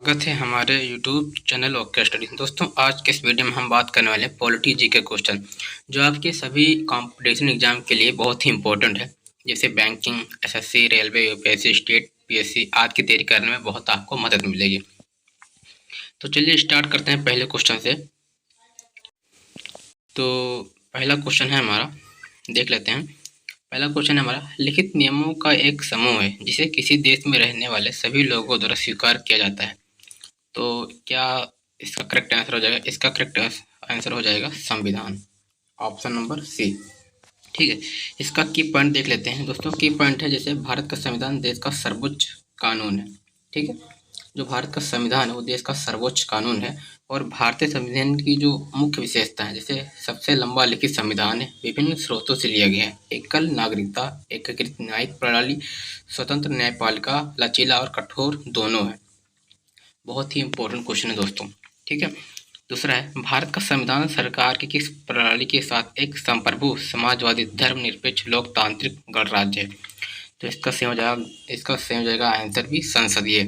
स्वागत है हमारे YouTube चैनल ओके स्टडी। दोस्तों, आज के इस वीडियो में हम बात करने वाले हैं पॉलिटी जी के क्वेश्चन जो आपके सभी कंपटीशन एग्जाम के लिए बहुत ही इंपॉर्टेंट है। जैसे banking, SSC, railway, UPSC, state, PSC आदि की तैयारी करने में बहुत आपको मदद मिलेगी। तो चलिए स्टार्ट करते हैं पहले क्वेश्चन से। तो पहला क्वेश्चन है हमारा, देख लेते हैं। पहला क्वेश्चन है हमारा, लिखित नियमों का एक समूह है जिसे किसी देश में रहने वाले सभी लोगों द्वारा स्वीकार किया जाता है। तो क्या इसका करेक्ट आंसर हो जाएगा? इसका करेक्ट आंसर हो जाएगा संविधान, ऑप्शन नंबर सी। ठीक है, इसका की पॉइंट देख लेते हैं दोस्तों। की पॉइंट है, जैसे भारत का संविधान देश का सर्वोच्च कानून है। ठीक है, जो भारत का संविधान है वो देश का सर्वोच्च कानून है। और भारतीय संविधान की जो मुख्य विशेषता है, जैसे सबसे लंबा लिखित संविधान है, विभिन्न स्रोतों से लिया गया है, एकल नागरिकता, एकीकृत न्यायिक प्रणाली, स्वतंत्र न्यायपालिका, लचीला और कठोर दोनों है। बहुत ही इंपॉर्टेंट क्वेश्चन है दोस्तों। ठीक है, दूसरा है, भारत का संविधान सरकार की किस प्रणाली के साथ एक संप्रभु, समाजवादी, धर्मनिरपेक्ष, लोकतांत्रिक गणराज्य है? तो इसका सही हो जाएगा, आंसर भी संसदीय।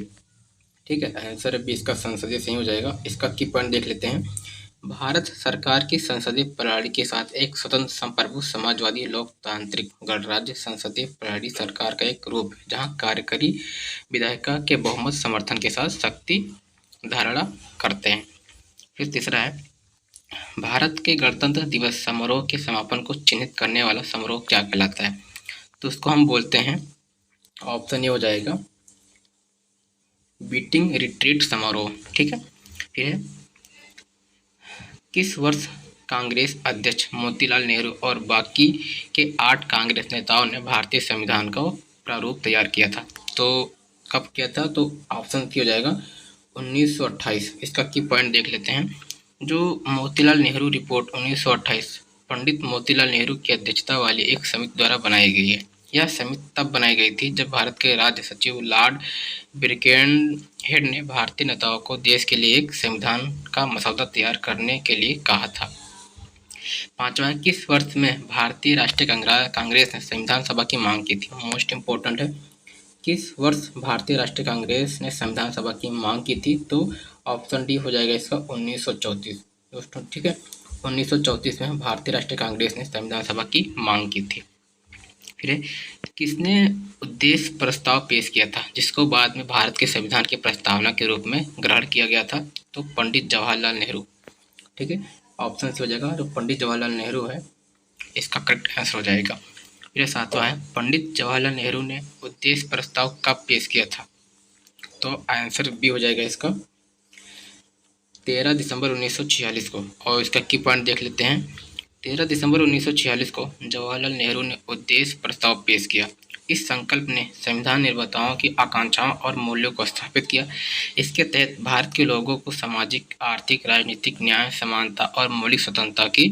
ठीक है, आंसर भी इसका संसदीय सही हो जाएगा। इसका की पॉइंट देख लेते हैं। भारत सरकार की संसदीय प्रणाली के साथ एक स्वतंत्र, संप्रभु, समाजवादी, लोकतांत्रिक गणराज्य संसदीय प्रणाली सरकार का एक रूप है जहां कार्यकारी विधायिका के बहुमत समर्थन के साथ शक्ति धारणा करते हैं। फिर तीसरा है, भारत के गणतंत्र दिवस समारोह के समापन को चिन्हित करने वाला समारोह क्या कहलाता है? तो उसको हम बोलते हैं, ऑप्शन ए हो जाएगा बीटिंग रिट्रीट समारोह। ठीक है, फिर है, किस वर्ष कांग्रेस अध्यक्ष मोतीलाल नेहरू और बाकी के 8 कांग्रेस नेताओं ने भारतीय संविधान का प्रारूप तैयार किया था? तो कब किया था? तो ऑप्शन सी हो जाएगा 1928। इसका की पॉइंट देख लेते हैं। जो मोतीलाल नेहरू रिपोर्ट 1928 पंडित मोतीलाल नेहरू की अध्यक्षता वाली एक समिति द्वारा बनाई गई है। यह समिति तब बनाई गई थी जब भारत के राज्य सचिव लॉर्ड ब्रिकेनहेड ने भारतीय नेताओं को देश के लिए एक संविधान का मसौदा तैयार करने के लिए कहा था। पांचवा, किस वर्ष में भारतीय राष्ट्रीय कांग्रेस ने संविधान सभा की मांग की थी? मोस्ट इंपोर्टेंट है, किस वर्ष भारतीय राष्ट्रीय कांग्रेस ने संविधान सभा की मांग की थी? तो ऑप्शन डी हो जाएगा इसका 1934 दोस्तों। ठीक है, 1934 में भारतीय राष्ट्रीय कांग्रेस ने संविधान सभा की मांग की थी। फिर है, किसने उद्देश्य प्रस्ताव पेश किया था जिसको बाद में भारत के संविधान की प्रस्तावना के रूप में ग्रहण किया गया था? तो पंडित जवाहरलाल नेहरू। ठीक है, ऑप्शन से हो जाएगा, जो पंडित जवाहरलाल नेहरू है इसका करेक्ट आंसर हो जाएगा। फिर सातवां है, पंडित जवाहरलाल नेहरू ने उद्देश्य प्रस्ताव कब पेश किया था? तो आंसर बी हो जाएगा इसका 13 दिसंबर 1946 को। और इसका की पॉइंट देख लेते हैं। 13 दिसंबर 1946 को जवाहरलाल नेहरू ने उद्देश्य प्रस्ताव पेश किया। इस संकल्प ने संविधान निर्माताओं की आकांक्षाओं और मूल्यों को स्थापित किया। इसके तहत भारत के लोगों को सामाजिक, आर्थिक, राजनीतिक न्याय, समानता और मौलिक स्वतंत्रता की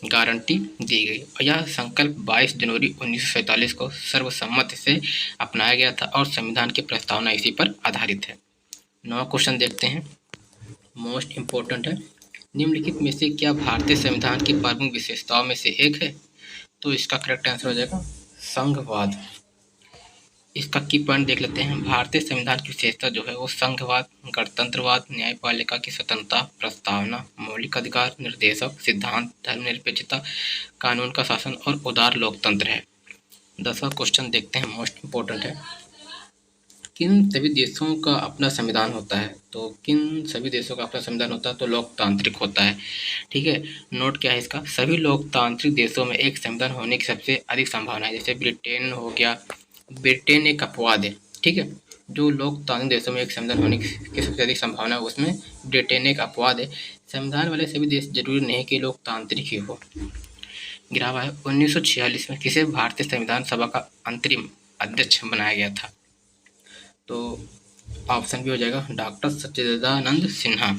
गारंटी दी गई। और यह संकल्प 22 जनवरी 1947 को सर्वसम्मति से अपनाया गया था और संविधान की प्रस्तावना इसी पर आधारित है। नवा क्वेश्चन देखते हैं, मोस्ट इम्पोर्टेंट है। निम्नलिखित में से क्या भारतीय संविधान की प्रमुख विशेषताओं में से एक है? तो इसका करेक्ट आंसर हो जाएगा संघवाद। इसका की पॉइंट देख लेते हैं। भारतीय संविधान की विशेषता जो है वो संघवाद, गणतंत्रवाद, न्यायपालिका की स्वतंत्रता, प्रस्तावना, मौलिक अधिकार, निर्देशक सिद्धांत, धर्मनिरपेक्षता, कानून का शासन और उदार लोकतंत्र है। 10वां क्वेश्चन देखते हैं, मोस्ट इम्पोर्टेंट है। किन सभी देशों का अपना संविधान होता है? तो किन सभी देशों का अपना संविधान होता है? तो लोकतांत्रिक होता है। ठीक है, नोट क्या है इसका, सभी लोकतांत्रिक देशों में एक संविधान होने की सबसे अधिक संभावना है। जैसे ब्रिटेन हो गया, ब्रिटेन एक अपवाद है। ठीक है, जो लोकतांत्रिक देशों में एक संविधान होने की सबसे अधिक संभावना है उसमें ब्रिटेन एक अपवाद है। संविधान वाले सभी देश जरूरी नहीं कि लोकतांत्रिक ही हो। 11वां है, 1946 में किसे भारतीय संविधान सभा का अंतरिम अध्यक्ष बनाया गया था? तो ऑप्शन भी हो जाएगा डॉक्टर सच्चिदानंद सिन्हा।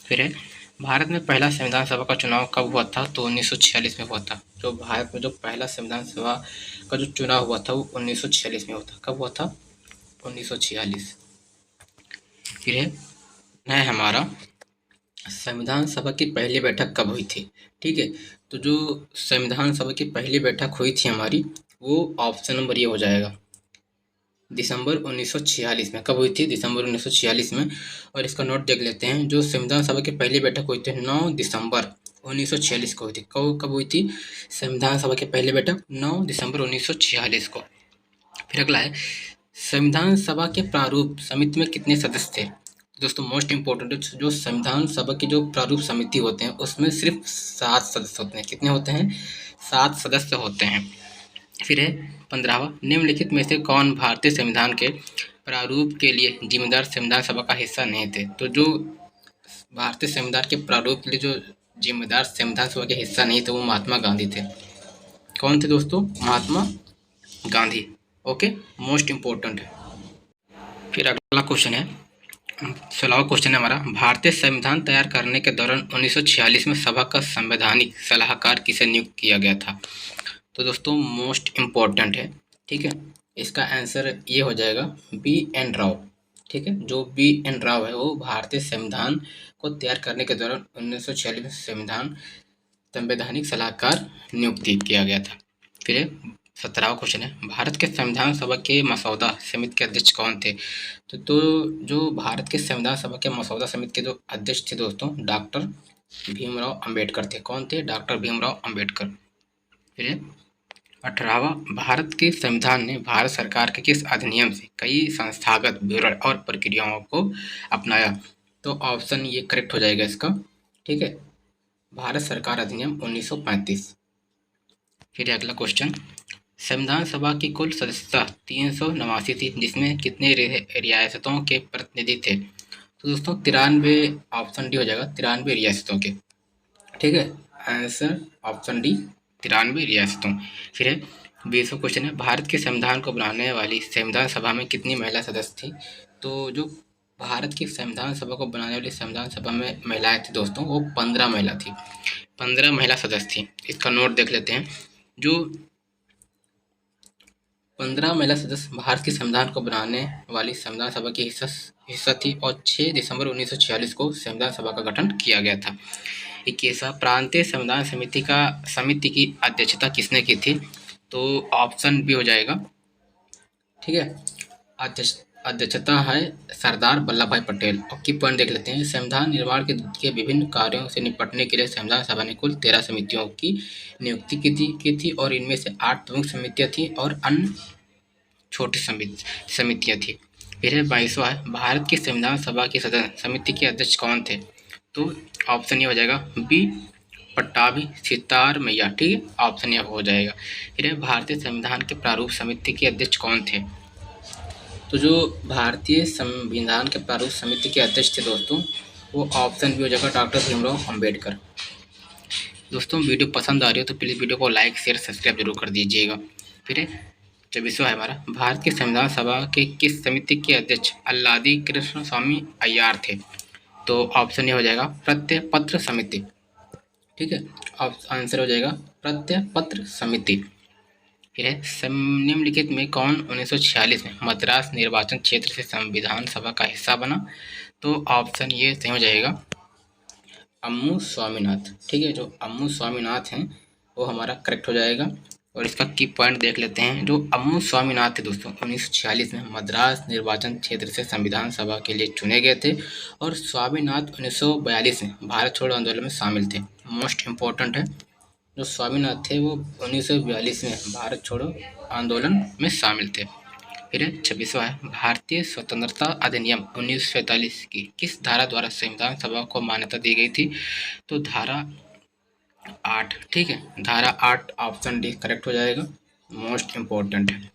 फिर है, भारत में पहला संविधान सभा का चुनाव कब हुआ था? तो 1946 में हुआ था। जो भारत में जो पहला संविधान सभा का जो चुनाव हुआ था वो 1946 में हुआ था। कब हुआ था? 1946। फिर है हमारा, संविधान सभा की पहली बैठक कब हुई थी? ठीक है, तो जो संविधान सभा की पहली बैठक हुई थी हमारी, वो ऑप्शन नंबर ये हो जाएगा दिसंबर 1946 में। कब हुई थी? दिसंबर 1946 में। और इसका नोट देख लेते हैं। जो संविधान सभा की पहली बैठक हुई थी 9 दिसंबर 1946 को हुई थी। कब हुई थी संविधान सभा की पहली बैठक? 9 दिसंबर 1946 को। फिर अगला है, संविधान सभा के प्रारूप समिति में कितने सदस्य थे? दोस्तों मोस्ट इम्पोर्टेंट है, जो संविधान सभा की जो प्रारूप समिति होते हैं उसमें सिर्फ 7 सदस्य होते हैं। कितने होते हैं? 7 सदस्य होते हैं। फिर है 15वां, निम्नलिखित में से कौन भारतीय संविधान के प्रारूप के लिए जिम्मेदार संविधान सभा का हिस्सा नहीं थे? तो जो भारतीय संविधान के प्रारूप के लिए जो जिम्मेदार संविधान सभा के हिस्सा नहीं थे वो महात्मा गांधी थे। कौन थे दोस्तों? Mahatma Gandhi. Okay, most important है। फिर अगला क्वेश्चन है, 16वां क्वेश्चन है हमारा, भारतीय संविधान तैयार करने के दौरान 1946 में सभा का संवैधानिक सलाहकार किसे नियुक्त किया गया था? तो दोस्तों मोस्ट इम्पोर्टेंट है, ठीक है। इसका आंसर ये हो जाएगा B.N. राव, ठीक है। जो B.N. राव है वो भारतीय संविधान को तैयार करने के दौरान 1946 में संवैधानिक सलाहकार नियुक्ति किया गया था। फिर 17वां क्वेश्चन है, भारत के संविधान सभा के मसौदा समिति के अध्यक्ष कौन थे? तो जो भारत के संविधान सभा के मसौदा समिति के जो अध्यक्ष थे दोस्तों, डॉक्टर भीमराव अंबेडकर थे। कौन थे? डॉक्टर भीमराव अंबेडकर। फिर 18वां, भारत के संविधान ने भारत सरकार के किस अधिनियम से कई संस्थागत विवरण और प्रक्रियाओं को अपनाया? तो ऑप्शन ये करेक्ट हो जाएगा इसका, ठीक है, भारत सरकार अधिनियम 1935। फिर अगला क्वेश्चन, संविधान सभा की कुल सदस्यता 389 थी, जिसमें कितने रियासतों के प्रतिनिधि थे? तो दोस्तों 93, ऑप्शन डी हो जाएगा, 93 रियासतों के, ठीक है। आंसर ऑप्शन डी, 93 रियासतों। फिर है 20वां क्वेश्चन है, भारत के संविधान को बनाने वाली संविधान सभा में कितनी महिला सदस्य थी? तो जो भारत की संविधान सभा को बनाने वाली संविधान सभा में महिलाएं थी दोस्तों, वो 15 महिला थी, 15 महिला सदस्य थी। इसका नोट देख लेते हैं। जो 15 महिला सदस्य भारत के संविधान को बनाने वाली संविधान सभा की हिस्सा थी और 6 दिसंबर 1946 को संविधान सभा का गठन किया गया था। 21वां, प्रांतीय संविधान समिति की अध्यक्षता किसने की थी? तो ऑप्शन बी हो जाएगा, ठीक है। अध्यक्षता है सरदार वल्लभ भाई पटेल। और की पॉइंट देख लेते हैं। संविधान निर्माण के विभिन्न कार्यों से निपटने के लिए संविधान सभा ने कुल 13 समितियों की नियुक्ति की थी और इनमें से 8 प्रमुख समितियां थी और अन्य छोटी समितियां थी। फिर है 22वां, भारत की संविधान सभा की समिति के अध्यक्ष कौन थे? तो ऑप्शन ये हो जाएगा बी, पट्टाभी सितार मैया, ठीक है, ऑप्शन ये हो जाएगा। फिर है भारतीय संविधान के प्रारूप समिति के अध्यक्ष कौन थे? तो जो भारतीय संविधान के प्रारूप समिति के अध्यक्ष थे दोस्तों, वो ऑप्शन बी हो जाएगा, डॉक्टर भीमराव अंबेडकर। दोस्तों वीडियो पसंद आ रही हो तो प्लीज़ वीडियो को लाइक शेयर सब्सक्राइब जरूर कर दीजिएगा। फिर 24वां है हमारा, भारत के संविधान सभा के किस समिति के अध्यक्ष अल्लादी कृष्ण स्वामी अय्यर थे? तो ऑप्शन ये हो जाएगा प्रत्ययपत्र समिति, ठीक है, आंसर हो जाएगा प्रत्ययपत्र समिति। फिर है निम्नलिखित में कौन 1946 में मद्रास निर्वाचन क्षेत्र से संविधान सभा का हिस्सा बना? तो ऑप्शन ये सही हो जाएगा अम्मू स्वामीनाथ, ठीक है। जो अम्मू स्वामीनाथ हैं वो हमारा करेक्ट हो जाएगा। और इसका की पॉइंट देख लेते हैं। जो अम्मू स्वामीनाथ थे दोस्तों 1946 में मद्रास निर्वाचन क्षेत्र से संविधान सभा के लिए चुने गए थे और स्वामीनाथ 1942 में भारत छोड़ो आंदोलन में शामिल थे। मोस्ट इम्पोर्टेंट है, जो स्वामीनाथ थे वो 1942 में भारत छोड़ो आंदोलन में शामिल थे। फिर 26वां है, भारतीय स्वतंत्रता अधिनियम 1947 की किस धारा द्वारा संविधान सभा को मान्यता दी गई थी? तो धारा 8, ठीक है, धारा 8, ऑप्शन डी करेक्ट हो जाएगा, मोस्ट इम्पोर्टेंट है।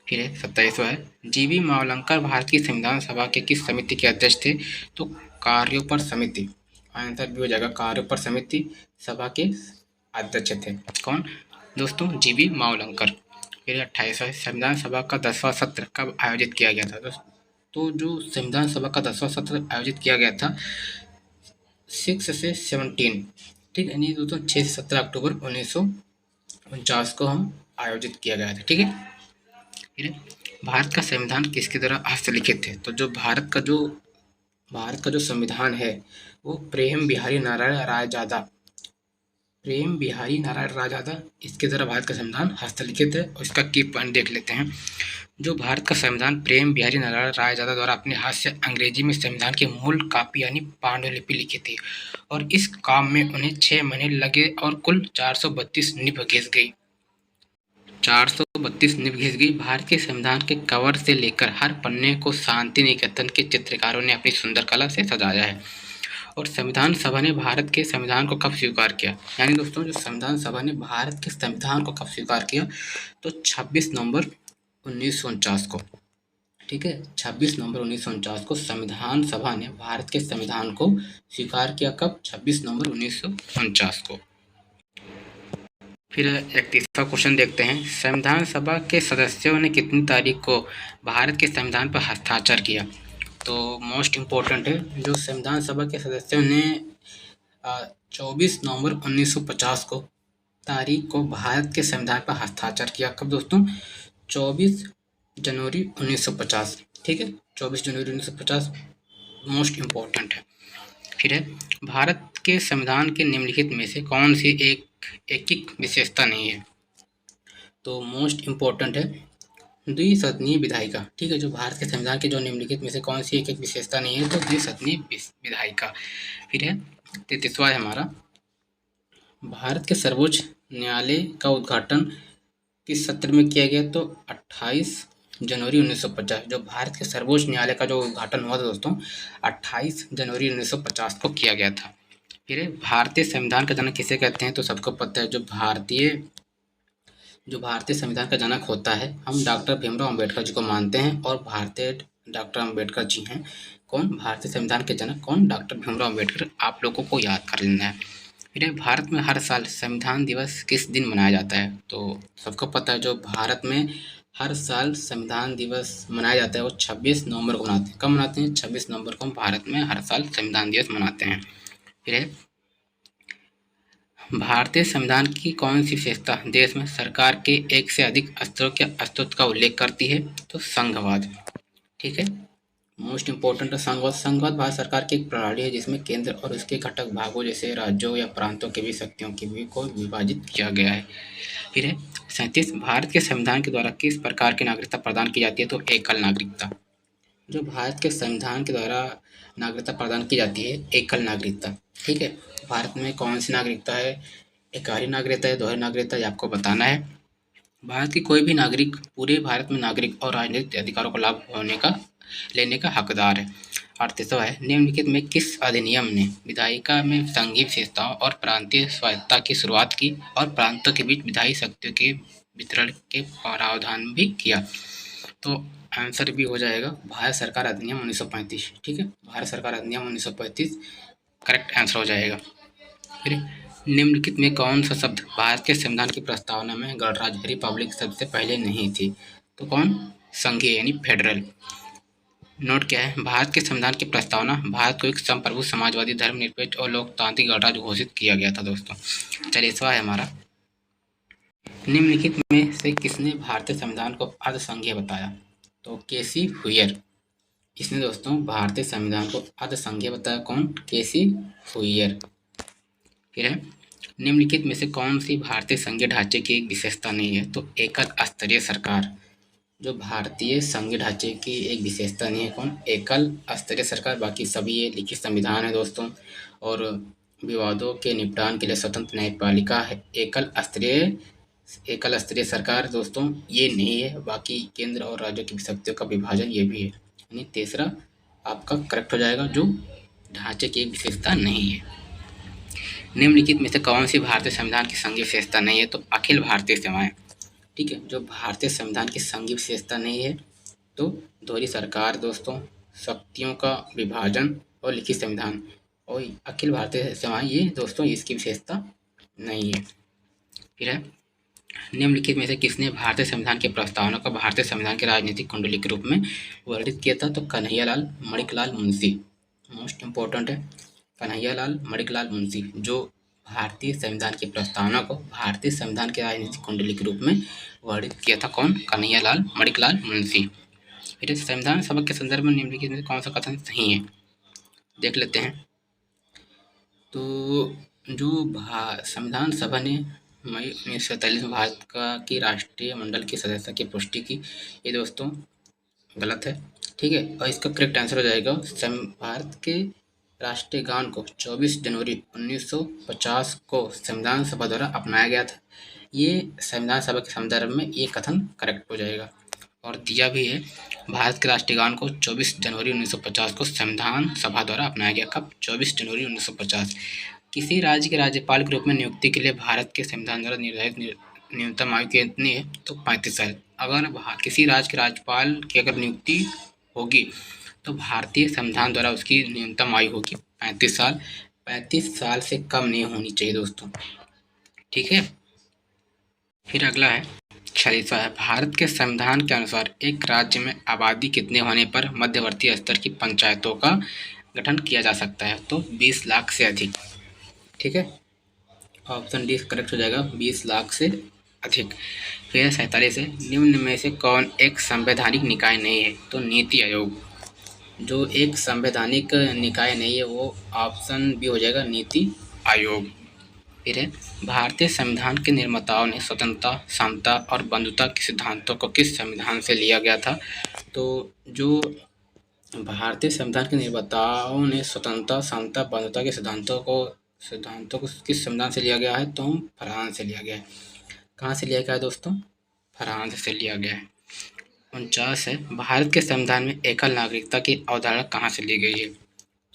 फिर 27वां है, जीवी मावलंकर भारत की संविधान सभा के किस समिति के अध्यक्ष थे? तो कार्योपर समिति, आंसर भी हो जाएगा कार्योपर समिति सभा के अध्यक्ष थे। कौन? दोस्तों जीवी मावलंकर। फिर 28वां, संविधान सभा का 10वां सत्र कब आयोजित किया गया था? तो जो संविधान सभा का 10वां सत्र आयोजित किया गया था 6 से 17, ठीक है, यानी दोस्तों 6 से 17 अक्टूबर 1949 को हम आयोजित किया गया था, ठीक है। फिर भारत का संविधान किसके द्वारा हस्तलिखित है? तो जो भारत का जो संविधान है वो प्रेम बिहारी नारायण रायजादा इसके द्वारा भारत का संविधान हस्तलिखित है। और इसका की पॉइंट देख लेते हैं। जो भारत का संविधान प्रेम बिहारी नारायण रायजादा द्वारा अपने हाथ से अंग्रेजी में संविधान की मूल कॉपी यानी पांडुलिपि लिखी थी और इस काम में उन्हें 6 महीने लगे और कुल 432 निभ घिस गई। 432 निभ घिस गई। भारत के संविधान के कवर से लेकर हर पन्ने को शांति निकेतन के चित्रकारों ने अपनी सुंदर कला से सजाया है। और संविधान सभा ने भारत के संविधान को कब स्वीकार किया, यानी दोस्तों जो संविधान सभा ने भारत के संविधान को कब स्वीकार किया, तो 26 नवंबर 1949 को। ठीक है, 26 नवंबर 1949 को संविधान सभा ने भारत के संविधान को स्वीकार किया। कब? 26 नवंबर 1949 को। फिर 31वां क्वेश्चन देखते हैं। संविधान सभा के सदस्यों ने कितनी तारीख को भारत के संविधान पर हस्ताक्षर किया? तो मोस्ट इम्पोर्टेंट है, जो संविधान सभा के सदस्यों ने 24 नवंबर 1950 को तारीख को भारत के संविधान पर हस्ताक्षर किया। कब दोस्तों? 24 जनवरी 1950। ठीक है, 24 जनवरी 1950 मोस्ट इम्पोर्टेंट है। फिर है, भारत के संविधान के निम्नलिखित में से कौन सी एक विशेषता नहीं है? तो मोस्ट इम्पोर्टेंट है द्विसदनीय विधायिका। ठीक है, जो भारत के संविधान के जो निम्नलिखित में से कौन सी एक विशेषता नहीं है, तो द्विसदनीय विधायिका। फिर है 33वां है हमारा, भारत के सर्वोच्च न्यायालय का उद्घाटन किस सत्र में किया गया? तो 28 जनवरी 1950। जो भारत के सर्वोच्च न्यायालय का जो उद्घाटन हुआ था दोस्तों, 28 जनवरी 1950 को किया गया था। फिर भारतीय संविधान का जनक किसे कहते हैं? तो सबको पता है, जो भारतीय संविधान का जनक होता है, हम डॉक्टर भीमराव अंबेडकर जी को मानते हैं। और भारतीय डॉक्टर अंबेडकर जी हैं कौन? भारतीय संविधान के जनक कौन? डॉक्टर भीमराव अंबेडकर। आप लोगों को याद कर लेना है। फिर भारत में हर साल संविधान दिवस किस दिन मनाया जाता है? तो सबको पता है, जो भारत में हर साल संविधान दिवस मनाया जाता है वो 26 नवंबर को मनाते हैं। कब मनाते हैं? 26 नवंबर को भारत में हर साल संविधान दिवस मनाते हैं। फिर है, भारतीय संविधान की कौन सी विशेषता देश में सरकार के एक से अधिक स्तरों के अस्तित्व का उल्लेख करती है? तो संघवाद। ठीक है, मोस्ट इम्पोर्टेंट है संघवाद। संघवाद भारत सरकार की एक प्रणाली है जिसमें केंद्र और उसके घटक भागों जैसे राज्यों या प्रांतों के बीच शक्तियों को विभाजित किया गया है। फिर है 37, भारत के संविधान के द्वारा किस प्रकार की नागरिकता प्रदान की जाती है? तो एकल नागरिकता। जो भारत के संविधान के द्वारा नागरिकता प्रदान की जाती है, एकल नागरिकता। ठीक है, भारत में कौन सी नागरिकता है? एकारी नागरिकता है, दोहरी नागरिकता, ये आपको बताना है। भारत की कोई भी नागरिक पूरे भारत में नागरिक और राजनीतिक अधिकारों का लाभ लेने का हकदार है। 38वां है, निम्नलिखित में किस अधिनियम ने विधायिका में संघीय विशेषताओं और प्रांतीय स्वायत्तता की शुरुआत की और प्रांतों के बीच विधायी शक्तियों के वितरण के प्रावधान भी किया? तो आंसर भी हो जाएगा भारत सरकार अधिनियम 1935। ठीक है, भारत सरकार अधिनियम 1935 करेक्ट आंसर हो जाएगा। फिर निम्नलिखित में कौन सा शब्द भारत के संविधान की प्रस्तावना में गणराज्य रिपब्लिक सबसे पहले नहीं थी? तो कौन? संघीय यानी फेडरल। नोट क्या है? भारत के संविधान की प्रस्तावना भारत को एक संप्रभु समाजवादी धर्मनिरपेक्ष और लोकतांत्रिक गणराज्य घोषित किया गया था दोस्तों। 40वां है हमारा, निम्नलिखित में से किसने भारतीय संविधान को अर्धसंघीय बताया? तो केसी हुयर। इसने दोस्तों भारतीय संविधान को अर्धसंघीय बताया। कौन? केसी हुयर। फिर है, निम्नलिखित में से कौन सी भारतीय संघीय ढांचे की एक विशेषता नहीं है? तो एकल स्तरीय सरकार। जो भारतीय संघीय ढांचे की एक विशेषता नहीं है, कौन? एकल स्तरीय सरकार। बाकी सभी ये लिखित संविधान है दोस्तों। और विवादों के निपटान के लिए स्वतंत्र न्यायपालिका है। एकल स्तरीय सरकार दोस्तों ये नहीं है। बाकी केंद्र और राज्यों की शक्तियों का विभाजन ये भी है। यानी तीसरा आपका करेक्ट हो जाएगा, जो ढांचे की एक विशेषता नहीं है। निम्नलिखित में से कौन सी भारतीय संविधान की संघीय विशेषता नहीं है? तो अखिल भारतीय सेवाएं। ठीक है, जो भारतीय संविधान की संघीय विशेषता नहीं है, तो दोहरी सरकार दोस्तों, शक्तियों का विभाजन और लिखित संविधान और अखिल भारतीय सेवाएं, ये दोस्तों इसकी विशेषता नहीं है। फिर है, निम्नलिखित में से किसने भारतीय संविधान की प्रस्तावना को भारतीय संविधान के राजनीतिक कुंडली के रूप में वर्णित किया था? तो कन्हैयालाल मणिकलाल मुंशी। मोस्ट इम्पोर्टेंट है, कन्हैयालाल मणिकलाल मुंशी, जो भारतीय संविधान की प्रस्तावना को भारतीय संविधान के राजनीतिक कुंडली के रूप में वर्णित किया था। कौन? कन्हैयालाल मणिकलाल मुंशी। फिर संविधान सभा के संदर्भ में निम्नलिखित में कौन सा कथन सही है? देख लेते हैं। तो जो संविधान सभा ने मई 1947 में भारत का की राष्ट्रीय मंडल की सदस्यता की पुष्टि की। ये दोस्तों गलत है, ठीक है। और इसका करेक्ट आंसर हो जाएगा भारत के राष्ट्रीय गान को 24 जनवरी 1950 को संविधान सभा द्वारा अपनाया गया था। ये संविधान सभा के संदर्भ में ये कथन करेक्ट हो जाएगा। और दिया भी है, भारत के राष्ट्रीय गान को 24 जनवरी 1950 को संविधान सभा द्वारा अपनाया गया। कब? 24 जनवरी 1950। किसी राज्य के राज्यपाल के रूप में नियुक्ति के लिए भारत के संविधान द्वारा निर्धारित न्यूनतम आयु कितनी है? तो 35 साल। अगर किसी राज्य के राज्यपाल की अगर नियुक्ति होगी तो भारतीय संविधान द्वारा उसकी न्यूनतम आयु होगी 35 साल। 35 साल से कम नहीं होनी चाहिए दोस्तों, ठीक है। फिर अगला है 46वां है, भारत के संविधान के अनुसार एक राज्य में आबादी कितने होने पर मध्यवर्ती स्तर की पंचायतों का गठन किया जा सकता है? तो 20 लाख से अधिक, ठीक है। ऑप्शन डी करेक्ट हो जाएगा, 20 लाख से अधिक। फिर 47 है, निम्न में से कौन एक संवैधानिक निकाय नहीं है? तो नीति आयोग। जो एक संवैधानिक निकाय नहीं है वो ऑप्शन बी हो जाएगा, नीति आयोग। फिर है, भारतीय संविधान के निर्माताओं ने स्वतंत्रता, समता और बंधुता के सिद्धांतों को किस संविधान से लिया गया था? तो जो भारतीय संविधान के निर्माताओं ने स्वतंत्रता, समता, बंधुता के सिद्धांतों को किस संविधान से लिया गया है? तो फ्रांस से लिया गया है। कहाँ से लिया गया है दोस्तों? फ्रांस से लिया गया है। 49 है, भारत के संविधान में एकल नागरिकता की अवधारणा कहाँ से ली गई है?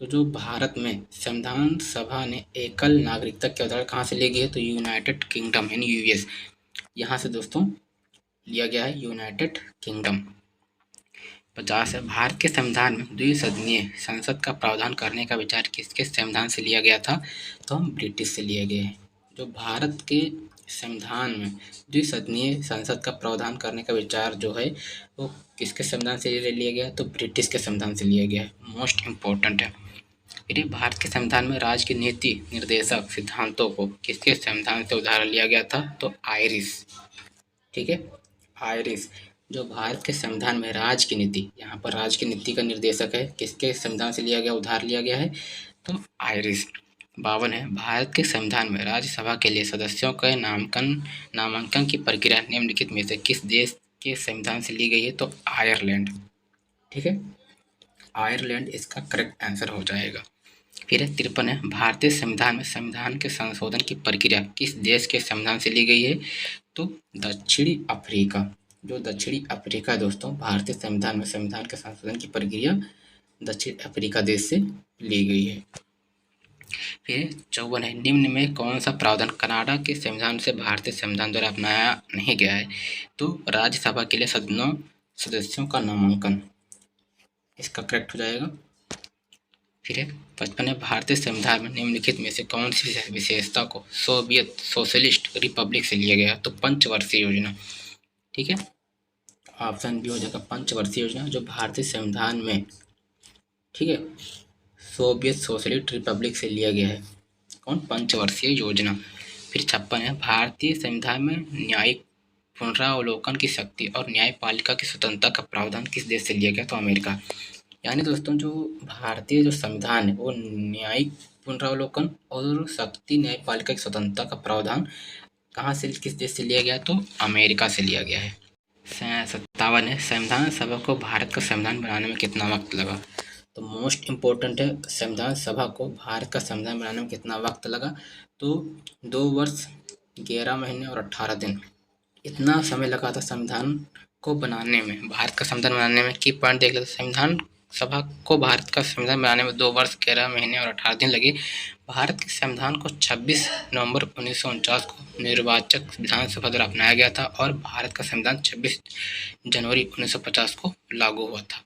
तो जो भारत में संविधान सभा ने एकल नागरिकता की अवधारणा कहाँ से ली गई है? तो यूनाइटेड किंगडम यानी यूएस, यहाँ से दोस्तों लिया गया है, यूनाइटेड किंगडम। 50 है, भारत के संविधान में द्विसदनीय संसद का प्रावधान करने का विचार किसके संविधान से लिया गया था? तो हम ब्रिटिश से लिए गए हैं। जो भारत के संविधान में द्विसदनीय संसद का प्रावधान करने का विचार जो है वो किसके संविधान से लिया गया? तो ब्रिटिश के संविधान से लिया गया है। मोस्ट इम्पोर्टेंट है। फिर भारत के संविधान में राज्य की नीति निर्देशक सिद्धांतों को किसके संविधान से उधार लिया गया था? तो आयरिश, ठीक है, आयरिश। जो भारत के संविधान में राज्य की नीति, यहाँ पर राज्य की नीति का निर्देशक है, किसके संविधान से लिया गया, उधार लिया गया है? तो आयरिश। 52 है, भारत के संविधान में राज्यसभा के लिए सदस्यों के नामांकन की प्रक्रिया निम्नलिखित में से किस देश के संविधान से ली गई है? तो आयरलैंड, ठीक है, आयरलैंड इसका करेक्ट आंसर हो जाएगा। फिर 53 है, भारतीय संविधान में संविधान के संशोधन की प्रक्रिया किस देश के संविधान से ली गई है? तो दक्षिणी अफ्रीका। जो दक्षिणी अफ्रीका दोस्तों, भारतीय संविधान में संविधान के संशोधन की प्रक्रिया दक्षिण अफ्रीका देश से ली गई है। फिर 54 है, निम्न में कौन सा प्रावधान कनाडा के संविधान से भारतीय संविधान द्वारा अपनाया नहीं गया है? तो राज्यसभा के लिए सदस्यों का नामांकन, इसका करेक्ट हो जाएगा। फिर 55 है, भारतीय संविधान में निम्नलिखित में से कौन सी विशेषता को सोवियत सोशलिस्ट रिपब्लिक से लिया गया? तो पंचवर्षीय योजना, ठीक है, ऑप्शन बी हो जाएगा, पंचवर्षीय योजना। जो भारतीय संविधान में, ठीक है, सोवियत सोशलिस्ट रिपब्लिक से लिया गया है, कौन? पंचवर्षीय योजना। फिर 56 है, भारतीय संविधान में न्यायिक पुनरावलोकन की शक्ति और न्यायपालिका की स्वतंत्रता का प्रावधान किस देश से लिया गया? तो अमेरिका। यानी दोस्तों जो भारतीय जो संविधान है वो न्यायिक पुनरावलोकन और शक्ति न्यायपालिका की स्वतंत्रता का प्रावधान कहाँ से, किस देश से लिया गया? तो अमेरिका से लिया गया है। 57 है, संविधान सभा को भारत का संविधान बनाने में कितना वक्त लगा? तो मोस्ट इम्पोर्टेंट है, संविधान सभा को भारत का संविधान बनाने में कितना वक्त लगा? तो 2 वर्ष 11 महीने और 18 दिन, इतना समय लगा था संविधान को बनाने में, भारत का संविधान बनाने में। की पॉइंट देख लेते, संविधान सभा को भारत का संविधान बनाने में 2 वर्ष 11 महीने और 18 दिन लगे। भारत के संविधान को 26 नवंबर 1949 को निर्वाचक विधानसभा द्वारा अपनाया गया था और भारत का संविधान 26 जनवरी 1950 को लागू हुआ था।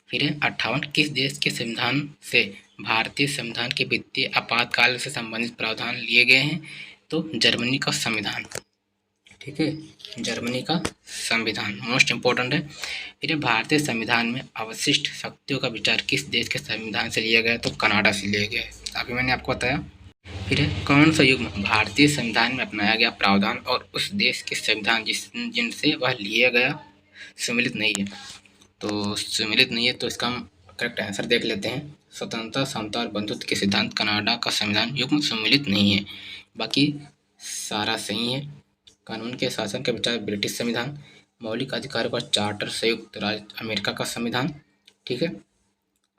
फिर 58, किस देश के संविधान से भारतीय संविधान के वित्तीय आपातकाल से संबंधित प्रावधान लिए गए हैं? तो जर्मनी का संविधान, ठीक है, जर्मनी का संविधान मोस्ट इम्पोर्टेंट है। फिर भारतीय संविधान में अवशिष्ट शक्तियों का विचार किस देश के संविधान से लिया गया? तो कनाडा से लिया गया है, अभी मैंने आपको बताया। फिर कौन सा युग्म भारतीय संविधान में अपनाया गया प्रावधान और उस देश के संविधान जिनसे वह लिया गया सम्मिलित नहीं है? तो सम्मिलित नहीं है, तो इसका हम करेक्ट आंसर देख लेते हैं। स्वतंत्रता, समता और बंधुत्व के सिद्धांत कनाडा का संविधान युग्म सम्मिलित नहीं है। बाकी सारा सही है। कानून के शासन का विचार ब्रिटिश संविधान। मौलिक अधिकारों का चार्टर संयुक्त राज्य अमेरिका का संविधान। ठीक है।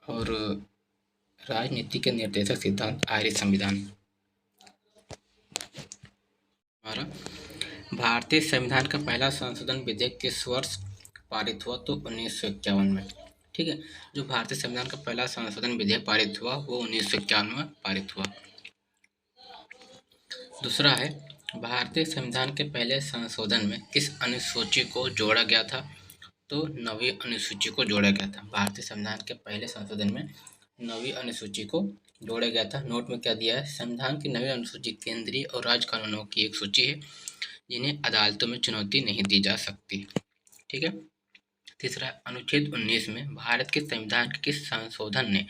और राजनीति के निर्देशक सिद्धांत आयरिश संविधान। हमारा भारतीय संविधान का पहला संशोधन विधेयक किस वर्ष पारित हुआ? तो 1951 में। ठीक है। जो भारतीय संविधान का पहला संशोधन विधेयक पारित हुआ वो 1951 में पारित हुआ। दूसरा है, भारतीय संविधान के पहले संशोधन में किस अनुसूची को जोड़ा गया था? तो 9वीं अनुसूची को जोड़ा गया था। भारतीय संविधान के पहले संशोधन में 9वीं अनुसूची को जोड़ा गया था। नोट में क्या दिया है? संविधान की 9वीं अनुसूची केंद्रीय और राज्य कानूनों की एक सूची है जिन्हें अदालतों में चुनौती नहीं दी जा सकती। ठीक है। तीसरा, अनुच्छेद 19 में भारत के संविधान के किस संशोधन ने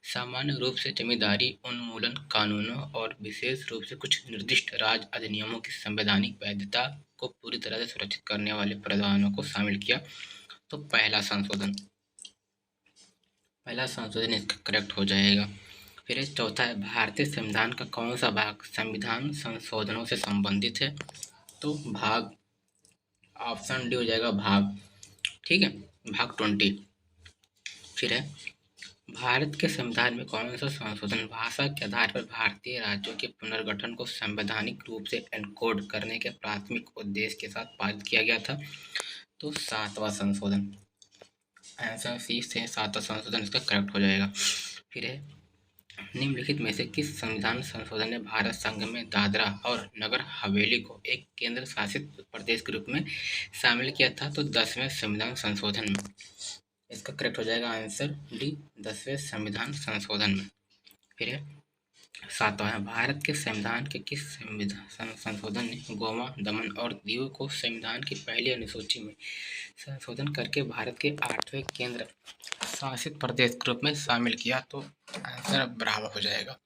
सामान्य रूप से जमींदारी उन्मूलन कानूनों और विशेष रूप से कुछ निर्दिष्ट राज्य अधिनियमों की संवैधानिक वैधता को पूरी तरह से सुरक्षित करने वाले प्रावधानों को शामिल किया? तो पहला संशोधन इसका करेक्ट हो जाएगा। फिर चौथा है, भारतीय संविधान का कौन सा भाग संविधान संशोधनों से संबंधित है? तो भाग, ऑप्शन डी हो जाएगा भाग। ठीक है, भाग 20। फिर है, भारत के संविधान में कौन सा संशोधन भाषा के आधार पर भारतीय राज्यों के पुनर्गठन को संवैधानिक रूप से एनकोड करने के प्राथमिक उद्देश्य के साथ पारित किया गया था? तो 7वां संशोधन। आंसर सी से 7वां संशोधन इसका करेक्ट हो जाएगा। फिर है, निम्नलिखित में से किस संविधान संशोधन ने भारत संघ में दादरा और नगर हवेली को एक केंद्र शासित प्रदेश के रूप में शामिल किया था? तो 10वें संविधान संशोधन में। इसका करेक्ट हो जाएगा आंसर डी, 10वें संविधान संशोधन में। फिर है 7वां है, भारत के संविधान के किस संशोधन ने गोवा, दमन और दीव को संविधान की पहली अनुसूची में संशोधन करके भारत के 8वें केंद्र शासित प्रदेश के रूप में शामिल किया? तो आंसर बराबर हो जाएगा।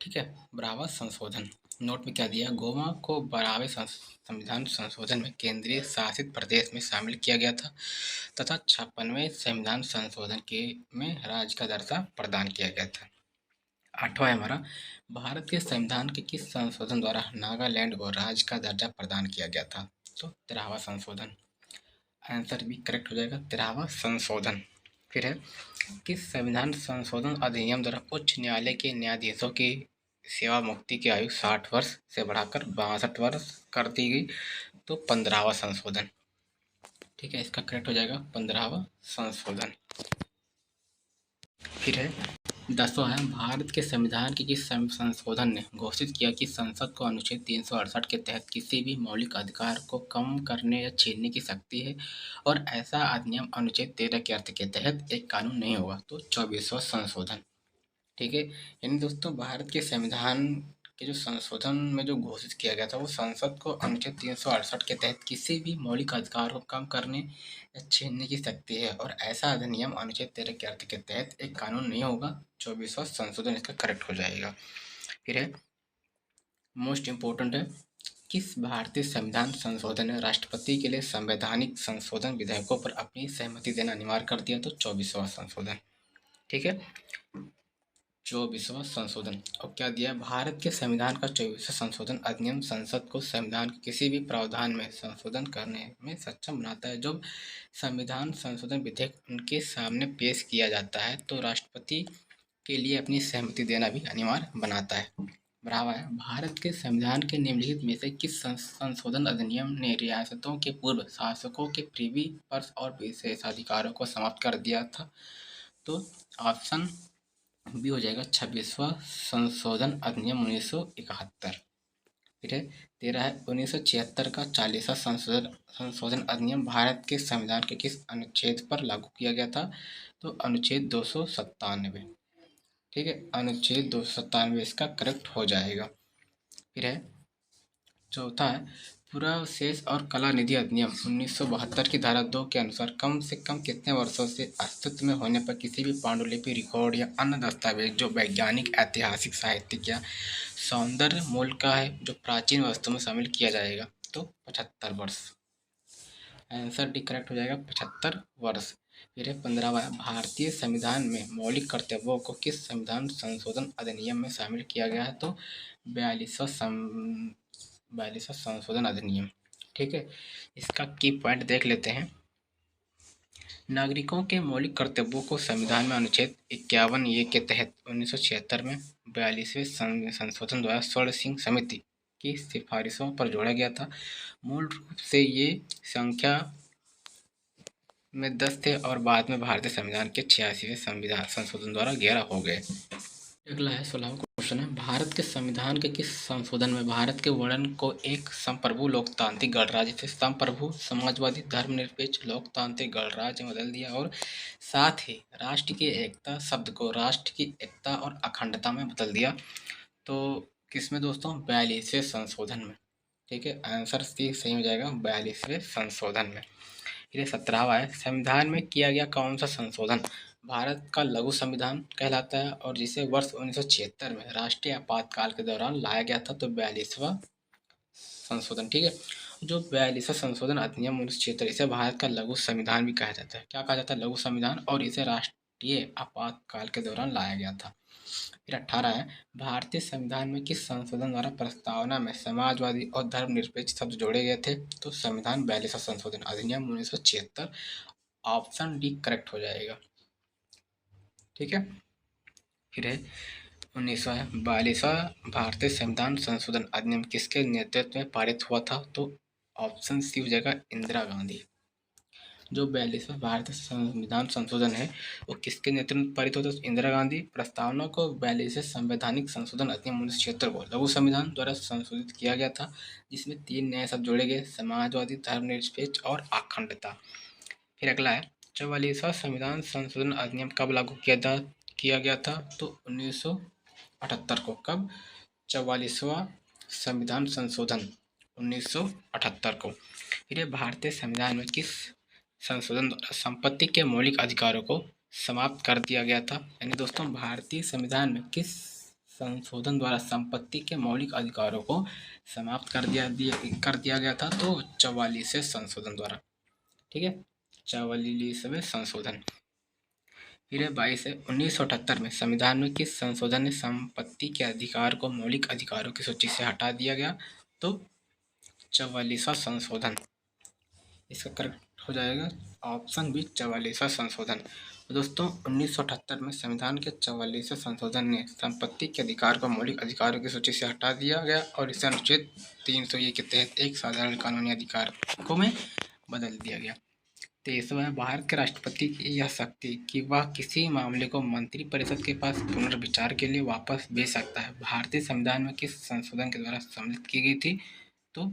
ठीक है, बराबर संशोधन। नोट में क्या दिया? गोवा को 12वें संविधान संशोधन में केंद्रीय शासित प्रदेश में शामिल किया गया था तथा 56वें संविधान संशोधन के में राज्य का दर्जा प्रदान किया गया था। 8वां है हमारा, भारत के संविधान के किस संशोधन द्वारा नागालैंड को राज्य का दर्जा प्रदान किया गया था? तो 13वां संशोधन। आंसर भी करेक्ट हो जाएगा, 13वां संशोधन। फिर है, किस संविधान संशोधन अधिनियम द्वारा उच्च न्यायालय के न्यायाधीशों की सेवा मुक्ति की आयु 60 वर्ष से बढ़ाकर 62 वर्ष कर दी गई? तो 15वां संशोधन। ठीक है, इसका करेक्ट हो जाएगा 15वां संशोधन। फिर है 10वां है, भारत के संविधान के किस संशोधन ने घोषित किया कि संसद को अनुच्छेद 368 के तहत किसी भी मौलिक अधिकार को कम करने या छीनने की शक्ति है और ऐसा अधिनियम अनुच्छेद 13 के अर्थ के तहत एक कानून नहीं होगा? तो 24वां संशोधन। ठीक है, यानी दोस्तों भारत के संविधान के जो संशोधन में जो घोषित किया गया था वो संसद को अनुच्छेद 368 के तहत किसी भी मौलिक अधिकार को कम करने या छीनने की शक्ति है और ऐसा अधिनियम अनुच्छेद 13 के अर्थ के तहत एक कानून नहीं होगा। 24वां संशोधन इसका करेक्ट हो जाएगा। फिर है मोस्ट इम्पोर्टेंट है, किस भारतीय संविधान संशोधन ने राष्ट्रपति के लिए संवैधानिक संशोधन विधेयकों पर अपनी सहमति देना अनिवार्य कर दिया? तो 24वां संशोधन। ठीक है, 24वां संशोधन। और क्या दिया? भारत के संविधान का 24वां संशोधन अधिनियम संसद को संविधान के किसी भी प्रावधान में संशोधन करने में सक्षम बनाता है। जब संविधान संशोधन विधेयक उनके सामने पेश किया जाता है तो राष्ट्रपति के लिए अपनी सहमति देना भी अनिवार्य बनाता है। बराबर है, भारत के संविधान के निम्नलिखित में से किस संशोधन अधिनियम ने रियासतों के पूर्व शासकों के प्रीवी पर्स और विशेषाधिकारों को समाप्त कर दिया था? तो ऑप्शन भी हो जाएगा 26वां संशोधन अधिनियम 1971। फिर है 13 है, 1976 का 40वां संशोधन अधिनियम भारत के संविधान के किस अनुच्छेद पर लागू किया गया था? तो अनुच्छेद 297। ठीक है, अनुच्छेद 297 इसका करेक्ट हो जाएगा। फिर है चौथा है, पुरावशेष और कला निधि अधिनियम 1972 की धारा 2 के अनुसार कम से कम कितने वर्षों से अस्तित्व में होने पर किसी भी पांडुलिपि, रिकॉर्ड या अन्य दस्तावेज जो वैज्ञानिक, ऐतिहासिक, साहित्यिक या सौंदर्य मूल्य का है जो प्राचीन वस्तु में शामिल किया जाएगा? तो 75 वर्ष। आंसर डी करेक्ट हो जाएगा 75 वर्ष। फिर है 15वां, भारतीय संविधान में मौलिक कर्तव्यों को किस संविधान संशोधन अधिनियम में शामिल किया गया है? तो 42वां संशोधन अधिनियम। ठीक है, इसका की पॉइंट देख लेते हैं। नागरिकों के मौलिक कर्तव्यों को संविधान में अनुच्छेद 51 ए के तहत 1976 में 42वें संशोधन द्वारा स्वर्ण सिंह समिति की सिफारिशों पर जोड़ा गया था। मूल रूप से ये संख्या में 10 थे और बाद में भारतीय संविधान के 86वें संविधान संशोधन द्वारा 11 हो गए। अगला है 16वां क्वेश्चन है, भारत के संविधान के किस संशोधन में भारत के वर्णन को एक संप्रभु लोकतांत्रिक गणराज्य से संप्रभु समाजवादी धर्मनिरपेक्ष लोकतांत्रिक गणराज्य में बदल दिया और साथ ही राष्ट्र की एकता शब्द को राष्ट्र की एकता और अखंडता में बदल दिया? तो किसमें दोस्तों? 42वें संशोधन में। ठीक है, आंसर सी सही हो जाएगा 42वें संशोधन में। फिर 17वां है, संविधान में किया गया कौन सा संशोधन भारत का लघु संविधान कहलाता है और जिसे वर्ष 1976 में राष्ट्रीय आपातकाल के दौरान लाया गया था? तो 42वां संशोधन। ठीक है, जो 42वां संशोधन अधिनियम 1976, इसे भारत का लघु संविधान भी कहा जाता है। क्या कहा जाता है? लघु संविधान, और इसे राष्ट्रीय आपातकाल के दौरान लाया गया था। फिर 18 है, भारतीय संविधान में किस संशोधन द्वारा प्रस्तावना में समाजवादी और धर्मनिरपेक्ष शब्द जोड़े गए थे? तो संविधान 42वां संशोधन अधिनियम 1976, ऑप्शन डी करेक्ट हो जाएगा। ठीक है, फिर है 1942वां भारतीय संविधान संशोधन अधिनियम किसके नेतृत्व में पारित हुआ था? तो ऑप्शन सी हो जाएगा इंदिरा गांधी। जो 42वां भारतीय संविधान संशोधन है वो किसके नेतृत्व में पारित होता है? इंदिरा गांधी। प्रस्तावना को 42वें संवैधानिक संशोधन अधिनियम 1976 को लघु संविधान द्वारा संशोधित किया गया था, जिसमें 3 नए शब्द जोड़े गए, समाजवादी धर्मनिरपेक्ष और अखंडता। फिर अगला है 44वां संविधान संशोधन अधिनियम कब लागू किया गया था? तो 1978 को। कब? 44वां संविधान संशोधन 1978 को। फिर भारतीय संविधान में किस संशोधन द्वारा संपत्ति के मौलिक अधिकारों को समाप्त कर दिया गया था? यानी दोस्तों भारतीय संविधान में किस संशोधन द्वारा संपत्ति के मौलिक अधिकारों को समाप्त कर दिया गया था? तो 44वें संशोधन द्वारा। ठीक है, 44वें संशोधन। फिर 22 है, 1978 में संविधान में किस संशोधन ने संपत्ति के अधिकार को मौलिक अधिकारों की सूची से हटा दिया गया? तो 44वां संशोधन। इसका करेक्ट हो जाएगा ऑप्शन बी 44वां संशोधन। तो दोस्तों 1978 में संविधान के 44वें संशोधन ने संपत्ति के अधिकार को मौलिक अधिकारों की सूची से हटा दिया गया और इसे अनुच्छेद 301 के तहत एक साधारण कानूनी अधिकार को में बदल दिया गया। 23वां, भारत के राष्ट्रपति की यह शक्ति कि वह किसी मामले को मंत्रिपरिषद के पास पुनर्विचार के लिए वापस भेज सकता है, भारतीय संविधान में किस संशोधन के द्वारा सम्मिलित की गई थी? तो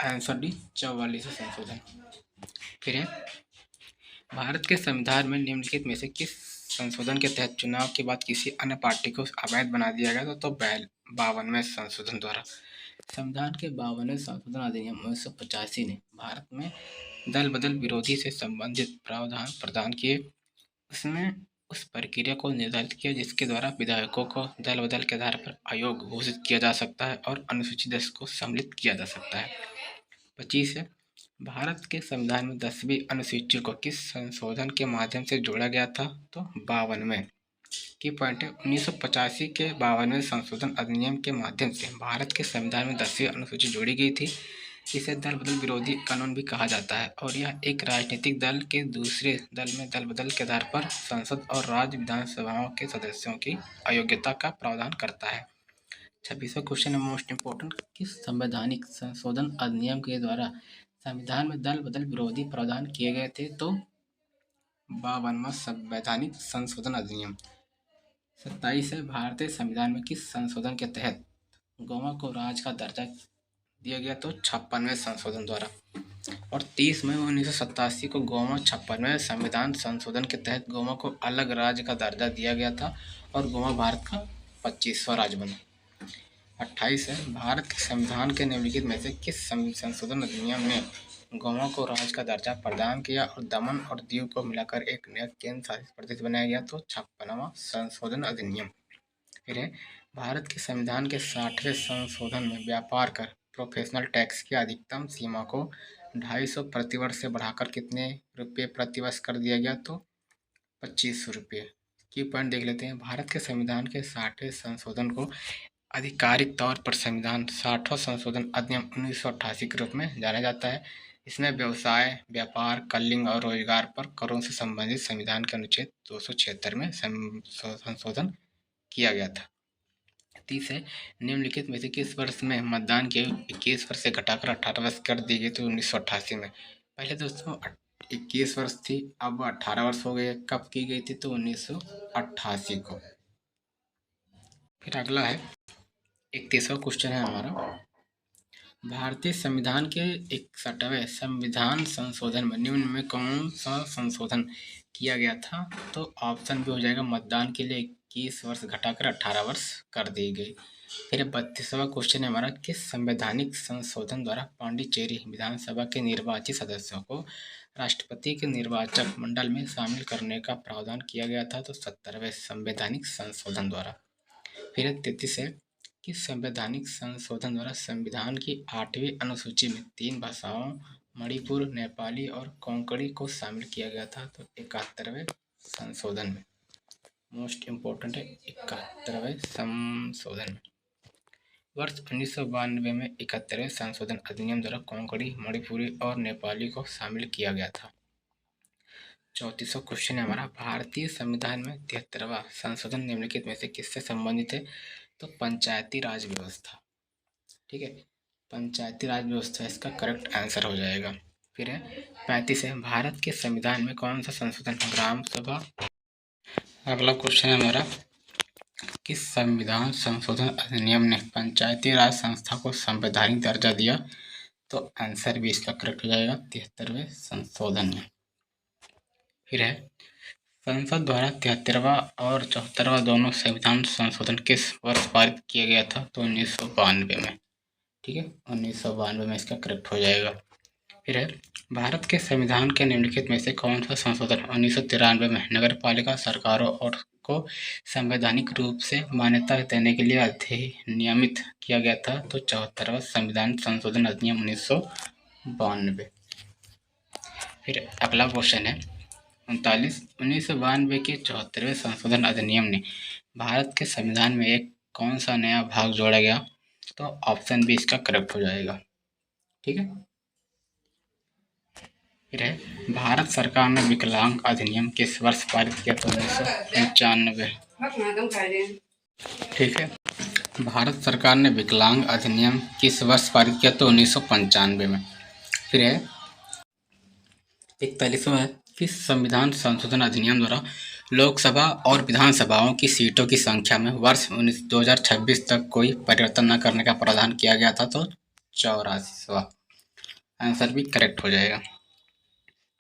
आंसर डी 44वां संशोधन। फिर है, भारत के संविधान में निम्नलिखित में से किस संशोधन के तहत चुनाव के बाद किसी अन्य पार्टी को अवैध बना दिया गया था? तो 52वें संशोधन द्वारा। संविधान के 52वें संशोधन अधिनियम 1985 ने भारत में दल बदल विरोधी से संबंधित प्रावधान प्रदान किए। उसमें उस प्रक्रिया को निर्धारित किया जिसके द्वारा विधायकों को दल बदल के आधार पर आयोग घोषित किया जा सकता है और अनुसूचित जाति को सम्मिलित किया जा सकता है। 25 है, भारत के संविधान में 10वीं अनुसूची को किस संशोधन के माध्यम से जोड़ा गया था? तो 52वें। की पॉइंट है, 1985 के 52वें संशोधन अधिनियम के माध्यम से भारत के संविधान में 10वीं अनुसूची जोड़ी गई थी। इसे दल बदल विरोधी कानून भी कहा जाता है और यह एक राजनीतिक दल के दूसरे दल में दल बदल के आधार पर संसद और राज्य विधानसभाओं के सदस्यों की अयोग्यता का प्रावधान करता है। 26वां क्वेश्चन है मोस्ट इम्पोर्टेंट, किस संवैधानिक संशोधन अधिनियम के द्वारा संविधान में दल बदल विरोधी प्रावधान किए गए थे? तो 52वां संवैधानिक संशोधन अधिनियम। 27 है, भारतीय संविधान में किस संशोधन के तहत गोवा को राज्य का दर्जा दिया गया? तो 56वें संशोधन द्वारा। और 30 मई 1987 को गोवा 56वें संविधान संशोधन के तहत गोवा को अलग राज्य का दर्जा दिया गया था और गोवा भारत का 25वां राज्य बना। 28 है, भारत के संविधान के निम्नलिखित में से किस संशोधन अधिनियम ने गोवा को राज्य का दर्जा प्रदान किया और दमन और दीव को मिलाकर एक नया केंद्र शासित प्रदेश बनाया गया? तो 56वां संशोधन अधिनियम। फिर है, भारत के संविधान के 60वें संशोधन में व्यापार कर प्रोफेशनल टैक्स की अधिकतम सीमा को 250 प्रतिवर्ष से बढ़ाकर कितने रुपये प्रतिवर्ष कर दिया गया, तो 2500 रुपये। की पॉइंट देख लेते हैं। भारत के संविधान के 60वें संशोधन को आधिकारिक तौर पर संविधान 60वां संशोधन अधिनियम 1988 के रूप में जाना जाता है। इसमें व्यवसाय, व्यापार, कलिंग और रोजगार पर करों से संबंधित संविधान के अनुच्छेद 276 में संशोधन किया गया था। 30 है, निम्नलिखित में से किस वर्ष में मतदान की आयु 21 वर्ष से घटाकर 18 वर्ष कर दी गई, तो 1988 में। पहले दोस्तों 21 वर्ष थी, अब 18 वर्ष हो गए। कब की गई थी, तो 1988 को। फिर अगला है 31वां क्वेश्चन है हमारा, भारतीय संविधान के 61वें संविधान संशोधन में निम्न में कौन सा संशोधन किया गया था, तो ऑप्शन भी हो जाएगा मतदान के लिए 21 वर्ष घटाकर 18 वर्ष कर दी गई। फिर 32वां क्वेश्चन है हमारा, किस संवैधानिक संशोधन द्वारा पांडिचेरी विधानसभा के निर्वाचित सदस्यों को राष्ट्रपति के निर्वाचक मंडल में शामिल करने का प्रावधान किया गया था, तो 70वें संवैधानिक संशोधन द्वारा। फिर 33 है, किस संवैधानिक संशोधन द्वारा संविधान की 8वीं अनुसूची में 3 भाषाओं मणिपुर, नेपाली और कोंकणी को शामिल किया गया था, तो 71वें संशोधन में। मोस्ट इम्पोर्टेंट है 71वें संशोधन में। वर्ष 1992 में 71वें संशोधन अधिनियम द्वारा कोंकणी, मणिपुरी और नेपाली को शामिल किया गया था। 34वां क्वेश्चन है हमारा, भारतीय संविधान में 73वां संशोधन निम्नलिखित में से किससे संबंधित है, तो पंचायती राज व्यवस्था। ठीक है, पंचायती राज व्यवस्था इसका करेक्ट आंसर हो जाएगा। फिर है 35 है, भारत के संविधान में कौन सा संशोधन ग्राम सभा। अगला क्वेश्चन है हमारा, किस संविधान संशोधन अधिनियम ने पंचायती राज संस्था को संवैधानिक दर्जा दिया, तो आंसर भी इसका करेक्ट हो जाएगा 73वें संशोधन में। फिर है संसद द्वारा 73वां और 74वां दोनों संविधान संशोधन किस वर्ष पारित किया गया था, तो 1992 में। ठीक है, 1992 में इसका करेक्ट हो जाएगा। फिर है भारत के संविधान के निम्नलिखित में से कौन सा संशोधन 1993 में नगर पालिका सरकारों और को संवैधानिक रूप से मान्यता देने के लिए अधिनियमित किया गया था, तो 74वां संविधान संशोधन अधिनियम 1992। फिर अगला क्वेश्चन है 39, 1992 के 74वें संशोधन अधिनियम ने भारत के संविधान में एक कौन सा नया भाग जोड़ा गया, तो ऑप्शन बी इसका करेक्ट हो जाएगा। ठीक है, फिर है भारत सरकार ने विकलांग अधिनियम किस वर्ष पारित किया, तो 1995। ठीक है, भारत सरकार ने विकलांग अधिनियम किस वर्ष पारित किया, तो 1995 में। फिर है 41वां है, किस संविधान संशोधन अधिनियम द्वारा लोकसभा और विधानसभाओं की सीटों की संख्या में वर्ष 2026 तक कोई परिवर्तन न करने का प्रावधान किया गया था, तो 84वां। आंसर भी करेक्ट हो जाएगा।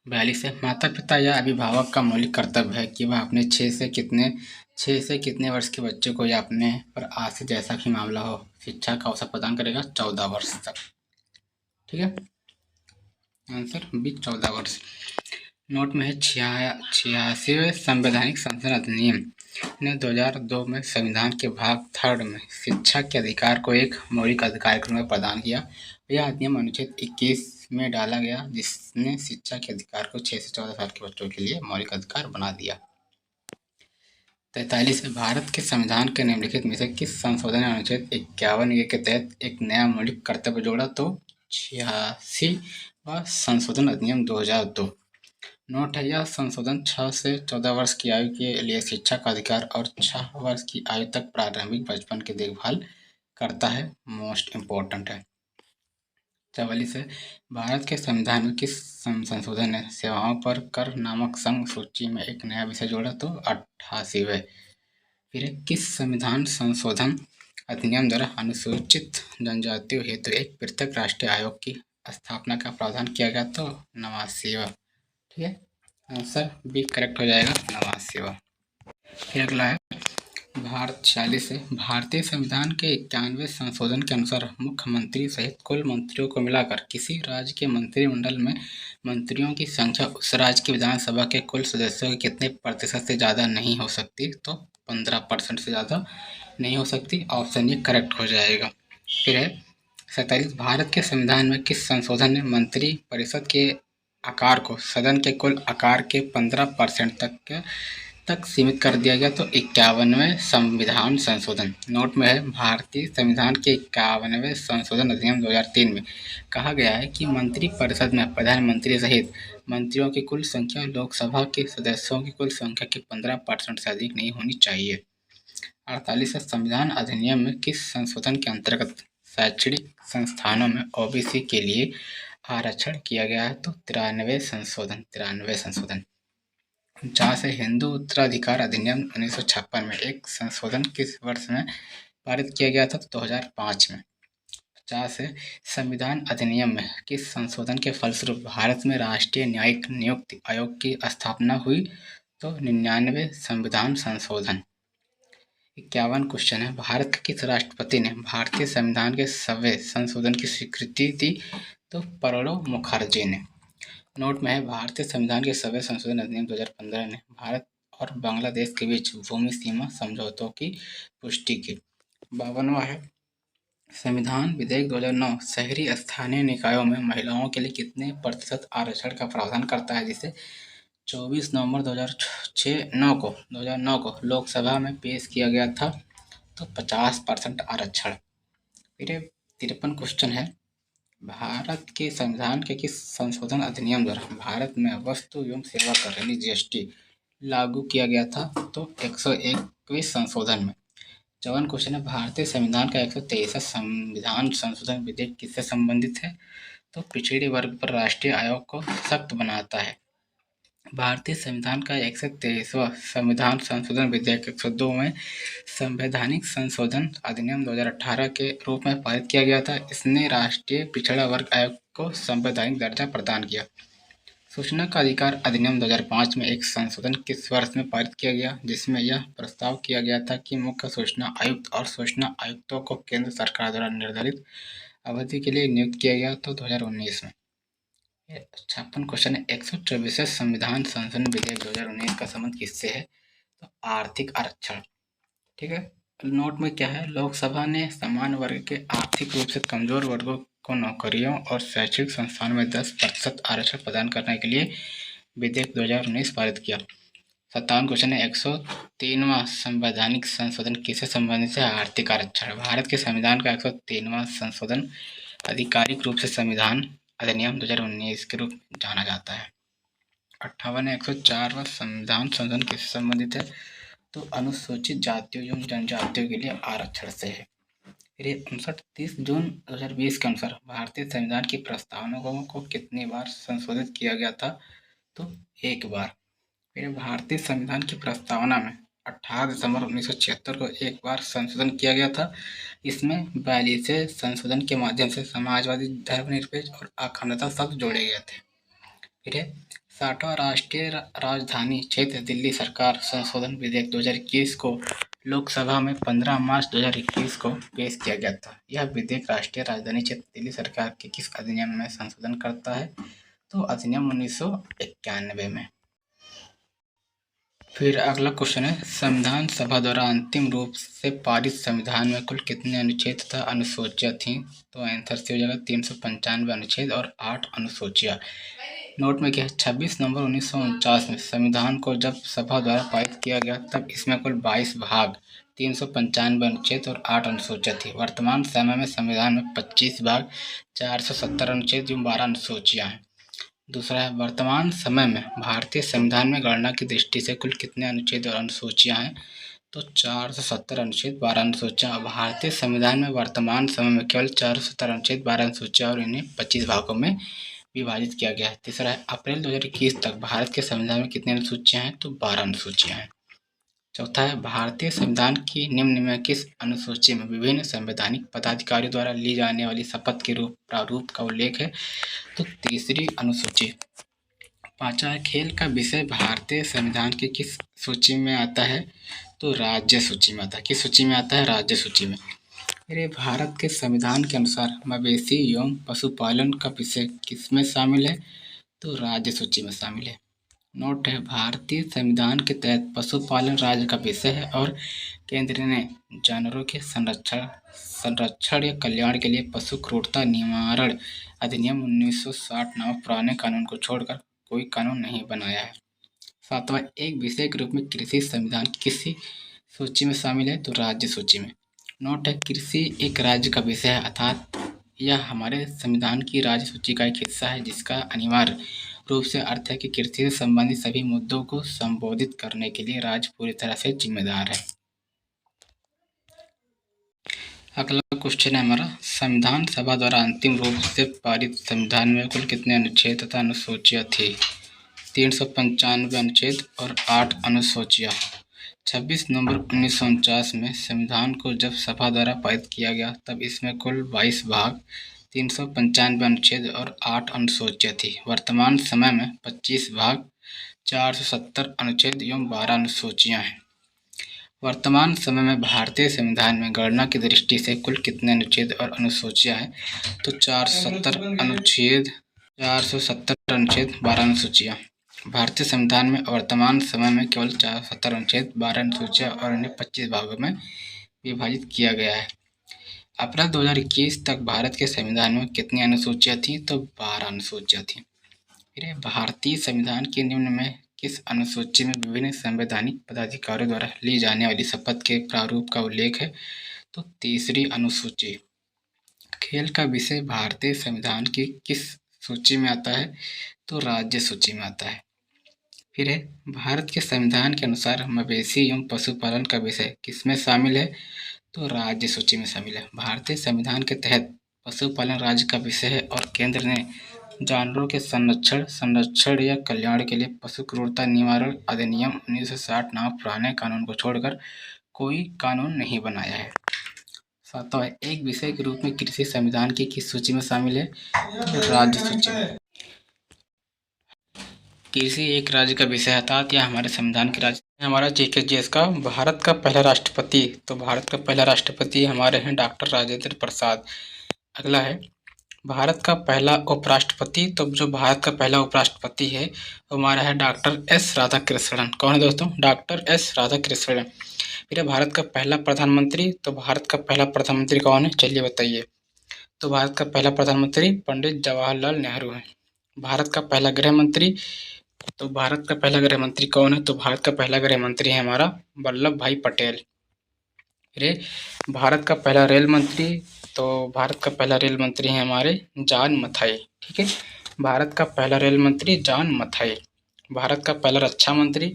42 है, माता पिता या अभिभावक का मौलिक कर्तव्य है कि वह अपने 6 से कितने वर्ष के बच्चे को या अपने पर आश्रित जैसा भी मामला हो शिक्षा का अवसर प्रदान करेगा, 14 वर्ष तक। ठीक है, आंसर भी 14 वर्ष। नोट में है 86वें संवैधानिक संशोधन अधिनियम ने 2002 में संविधान के भाग 3 में शिक्षा के अधिकार को एक मौलिक अधिकार के रूप में प्रदान किया। यह अधिनियम अनुच्छेद 21 में डाला गया, जिसने शिक्षा के अधिकार को 6 से 14 साल के बच्चों के लिए मौलिक अधिकार बना दिया। 43 में भारत के संविधान के निम्नलिखित में से किस संशोधन ने अनुच्छेद 51 के तहत एक नया मौलिक कर्तव्य जोड़ा, तो 86वां संशोधन अधिनियम 2002। नोट है, यह संशोधन 6 से 14 वर्ष की आयु के लिए शिक्षा का अधिकार और 6 वर्ष की आयु तक प्रारंभिक बचपन की देखभाल करता है। मोस्ट इम्पोर्टेंट है। 44 है, भारत के संविधान में किस संशोधन ने सेवाओं पर कर नामक संघ सूची में एक नया विषय जोड़ा, तो 88वें। फिर किस संविधान संशोधन अधिनियम द्वारा अनुसूचित जनजातियों हेतु एक पृथक राष्ट्रीय आयोग की स्थापना का प्रावधान किया गया, तो 89वां। ठीक है, आंसर भी करेक्ट हो जाएगा 89वां। फिर अगला है 46 है, भारतीय संविधान के 91वें संशोधन के अनुसार मुख्यमंत्री सहित कुल मंत्रियों को मिलाकर किसी राज्य के मंत्रिमंडल में मंत्रियों की संख्या उस राज्य की विधानसभा के कुल सदस्यों के कितने प्रतिशत से ज़्यादा नहीं हो सकती, तो 15% से ज़्यादा नहीं हो सकती। ऑप्शन ये करेक्ट हो जाएगा। फिर है 47 भारत के संविधान में किस संशोधन ने मंत्री परिषद के आकार को सदन के कुल आकार के 15% तक सीमित कर दिया गया। तो 51वें संविधान संशोधन। नोट में है, भारतीय संविधान के 51वें संशोधन अधिनियम 2003 में कहा गया है कि मंत्री परिषद में प्रधानमंत्री सहित मंत्रियों की कुल संख्या लोकसभा के सदस्यों की कुल संख्या के 15% से अधिक नहीं होनी चाहिए। 48 संविधान अधिनियम में किस संशोधन के अंतर्गत शैक्षणिक संस्थानों में ओबीसी के लिए आरक्षण किया गया है। तो 93 संशोधन। 49 है, हिंदू उत्तराधिकार अधिनियम 1956 में एक संशोधन किस वर्ष में पारित किया गया था। तो 2005 में। 50 है, संविधान अधिनियम में किस संशोधन के फलस्वरूप भारत में राष्ट्रीय न्यायिक नियुक्ति आयोग की स्थापना हुई। तो 99 संविधान संशोधन। 51 क्वेश्चन है, भारत के किस राष्ट्रपति ने भारतीय संविधान के 100वें संशोधन की स्वीकृति दी। तो प्रणब मुखर्जी ने। नोट में है, भारतीय संविधान के 100वें संशोधन अधिनियम 2015 ने भारत और बांग्लादेश के बीच भूमि सीमा समझौतों की पुष्टि की। 52वां है, संविधान विधेयक 2009 शहरी स्थानीय निकायों में महिलाओं के लिए कितने प्रतिशत आरक्षण का प्रावधान करता है, जिसे 24 नवंबर 2009 को लोकसभा में पेश किया गया था। तो 50% आरक्षण। फिर 53 क्वेश्चन है, भारत के संविधान के किस संशोधन अधिनियम द्वारा भारत में वस्तु एवं सेवा कर यानी जीएसटी लागू किया गया था। तो 121 संशोधन में। 54 क्वेश्चन है, भारतीय संविधान का 123वां संविधान संशोधन विधेयक किससे संबंधित है। तो पिछड़े वर्ग पर राष्ट्रीय आयोग को सख्त बनाता है। भारतीय संविधान का 123वां संविधान संशोधन विधेयक 102 में संवैधानिक संशोधन अधिनियम 2018 के रूप में पारित किया गया था। इसने राष्ट्रीय पिछड़ा वर्ग आयोग को संवैधानिक दर्जा प्रदान किया। सूचना का अधिकार अधिनियम 2005 में एक संशोधन किस वर्ष में पारित किया गया, जिसमें यह प्रस्ताव किया गया था कि मुख्य सूचना आयुक्त और सूचना आयुक्तों को केंद्र सरकार द्वारा निर्धारित अवधि के लिए नियुक्त किया गया। तो 2019 में। 56 क्वेश्चन है, 124वें संविधान संशोधन विधेयक 2019 का संबंध किससे है। तो आर्थिक आरक्षण। ठीक है, नोट में क्या है, लोकसभा ने समान वर्ग के आर्थिक रूप से कमजोर वर्गों को नौकरियों और शैक्षिक संस्थानों में 10% आरक्षण प्रदान करने के लिए विधेयक 2019 पारित किया। 57 क्वेश्चन है, 103वां संवैधानिक संशोधन किससे संबंधित है। आर्थिक आरक्षण। भारत के संविधान का 103वां संशोधन आधिकारिक रूप से संविधान अधिनियम 2019 के रूप में जाना जाता है। 58 104वां संविधान संशोधन किससे संबंधित है। तो अनुसूचित जातियों एवं जनजातियों के लिए आरक्षण से है। फिर 30 जून 2020 के अनुसार भारतीय संविधान की प्रस्तावनाओं को कितनी बार संशोधित किया गया था। तो एक बार। फिर भारतीय संविधान की प्रस्तावना में 18 दिसंबर 1976 को एक बार संशोधन किया गया था। इसमें 42वें संशोधन के माध्यम से समाजवादी, धर्मनिरपेक्ष और अखंडता शब्द जोड़े गए थे। फिर 60वां राष्ट्रीय राजधानी क्षेत्र दिल्ली सरकार संशोधन विधेयक 2021 को लोकसभा में 15 मार्च 2021 को पेश किया गया था। यह विधेयक राष्ट्रीय राजधानी क्षेत्र दिल्ली सरकार के किस अधिनियम में संशोधन करता है। तो अधिनियम 1991 में। फिर अगला क्वेश्चन है, संविधान सभा द्वारा अंतिम रूप से पारित संविधान में कुल कितने अनुच्छेद तथा अनुसूचियां थीं। तो आंसर से हो जाएगा 395 अनुच्छेद और 8 अनुसूचियां। नोट में क्या है, 26 नवंबर 1949 में संविधान को जब सभा द्वारा पारित किया गया तब इसमें कुल 22 भाग, 395 अनुच्छेद और 8 अनुसूचियां थी। वर्तमान समय में संविधान में 25 भाग, 470 अनुच्छेद एवं 12 अनुसूचियां हैं। दूसरा है, वर्तमान समय में भारतीय संविधान में गणना की दृष्टि से कुल कितने अनुच्छेद और अनुसूचियां हैं। तो 470 अनुच्छेद, 12 अनुसूचियां। भारतीय संविधान में वर्तमान समय में केवल 470 अनुच्छेद, 12 अनुसूचियां और इन्हें 25 भागों में विभाजित किया गया है। तीसरा है, अप्रैल 2021 तक भारत के संविधान में कितनी अनुसूचियां हैं। तो 12 अनुसूचियां हैं। चौथा है, भारतीय संविधान की निम्न में किस अनुसूची में विभिन्न संवैधानिक पदाधिकारियों द्वारा ली जाने वाली शपथ के प्रारूप का उल्लेख है। तो तीसरी अनुसूची। पांचवा है, खेल का विषय भारतीय संविधान की किस सूची में आता है। तो राज्य सूची में आता है। किस सूची में आता है। राज्य सूची में। फिर भारत के संविधान के अनुसार मवेशी एवं पशुपालन का विषय किसमें शामिल है। तो राज्य सूची में शामिल है। नोट है, भारतीय संविधान के तहत पशुपालन राज्य का विषय है और केंद्र ने जानवरों के संरक्षण संरक्षण या कल्याण के लिए पशु क्रूरता निवारण अधिनियम 1960 नामक पुराने कानून को छोड़कर कोई कानून नहीं बनाया है। 7वां, एक विषय के रूप में कृषि संविधान किसी सूची में शामिल है तो राज्य सूची में। नोट है, कृषि एक राज्य का विषय है, अर्थात यह हमारे संविधान की राज्य सूची का एक हिस्सा है, जिसका अनिवार्य रूप से अर्थ है कि कृषि से संबंधित सभी मुद्दों को संबोधित करने के लिए राज्य पूरी तरह से जिम्मेदार है। अगला क्वेश्चन है हमारा, संविधान सभा द्वारा अंतिम रूप से पारित संविधान में कुल कितने अनुच्छेद तथा अनुसूचियां थी? 395 अनुच्छेद और 8 अनुसूचियां। 26 नवंबर 1949 में संविधान को जब सभा द्वारा पारित किया गया तब इसमें कुल 22 भाग, 395 अनुच्छेद और 8 अनुसूचियां थी। वर्तमान समय में 25 भाग, 470 अनुच्छेद एवं 12 अनुसूचियां हैं। वर्तमान समय में भारतीय संविधान में गणना की दृष्टि से कुल कितने अनुच्छेद और अनुसूचियां हैं? तो 470 अनुच्छेद, 12 अनुसूचियां। भारतीय संविधान में वर्तमान समय में केवल 470 अनुच्छेद, 12 अनुसूचियां और इन्हें 25 भागों में विभाजित किया गया है। अप्रैल 2021 तक भारत के संविधान में कितनी अनुसूचियां थी? तो 12 अनुसूचियां थी। फिर भारतीय संविधान के निम्न में किस अनुसूची में विभिन्न संवैधानिक पदाधिकारियों द्वारा ली जाने वाली शपथ के प्रारूप का उल्लेख है? तो तीसरी अनुसूची। खेल का विषय भारतीय संविधान की किस सूची में आता है? तो राज्य सूची में आता है। फिर है, भारत के संविधान के अनुसार मवेशी एवं पशुपालन का विषय किसमें शामिल है? तो राज्य सूची में शामिल है। भारतीय संविधान के तहत पशुपालन राज्य का विषय है और केंद्र ने जानवरों के संरक्षण या कल्याण के लिए पशु क्रूरता निवारण अधिनियम 1960 नामक पुराने कानून को छोड़कर कोई कानून नहीं बनाया है। 7वां, एक विषय के रूप में कृषि संविधान की किस सूची में शामिल है? तो राज्य सूची में। कृषि एक राज्य का विषय है, अर्थात यह हमारे संविधान के राज्य। हमारा जीके का भारत का पहला राष्ट्रपति, तो भारत का पहला राष्ट्रपति हमारे हैं डॉक्टर राजेंद्र प्रसाद। अगला है, भारत का पहला उपराष्ट्रपति, तो जो भारत का पहला उपराष्ट्रपति है वो हमारा है डॉक्टर एस राधाकृष्णन। कौन है दोस्तों? Doctor S Radhakrishnan. फिर है भारत का पहला प्रधानमंत्री, तो भारत का पहला प्रधानमंत्री कौन है? चलिए बताइए। तो भारत का पहला प्रधानमंत्री पंडित जवाहरलाल नेहरू है। भारत का पहला गृह मंत्री, तो भारत का पहला गृह मंत्री कौन है? तो भारत का पहला गृह मंत्री है हमारा वल्लभ भाई पटेल। फिर भारत का पहला रेल मंत्री, तो भारत का पहला रेल मंत्री है हमारे जॉन मथाई। ठीक है, भारत का पहला रेल मंत्री जॉन मथाई। भारत का पहला रक्षा मंत्री,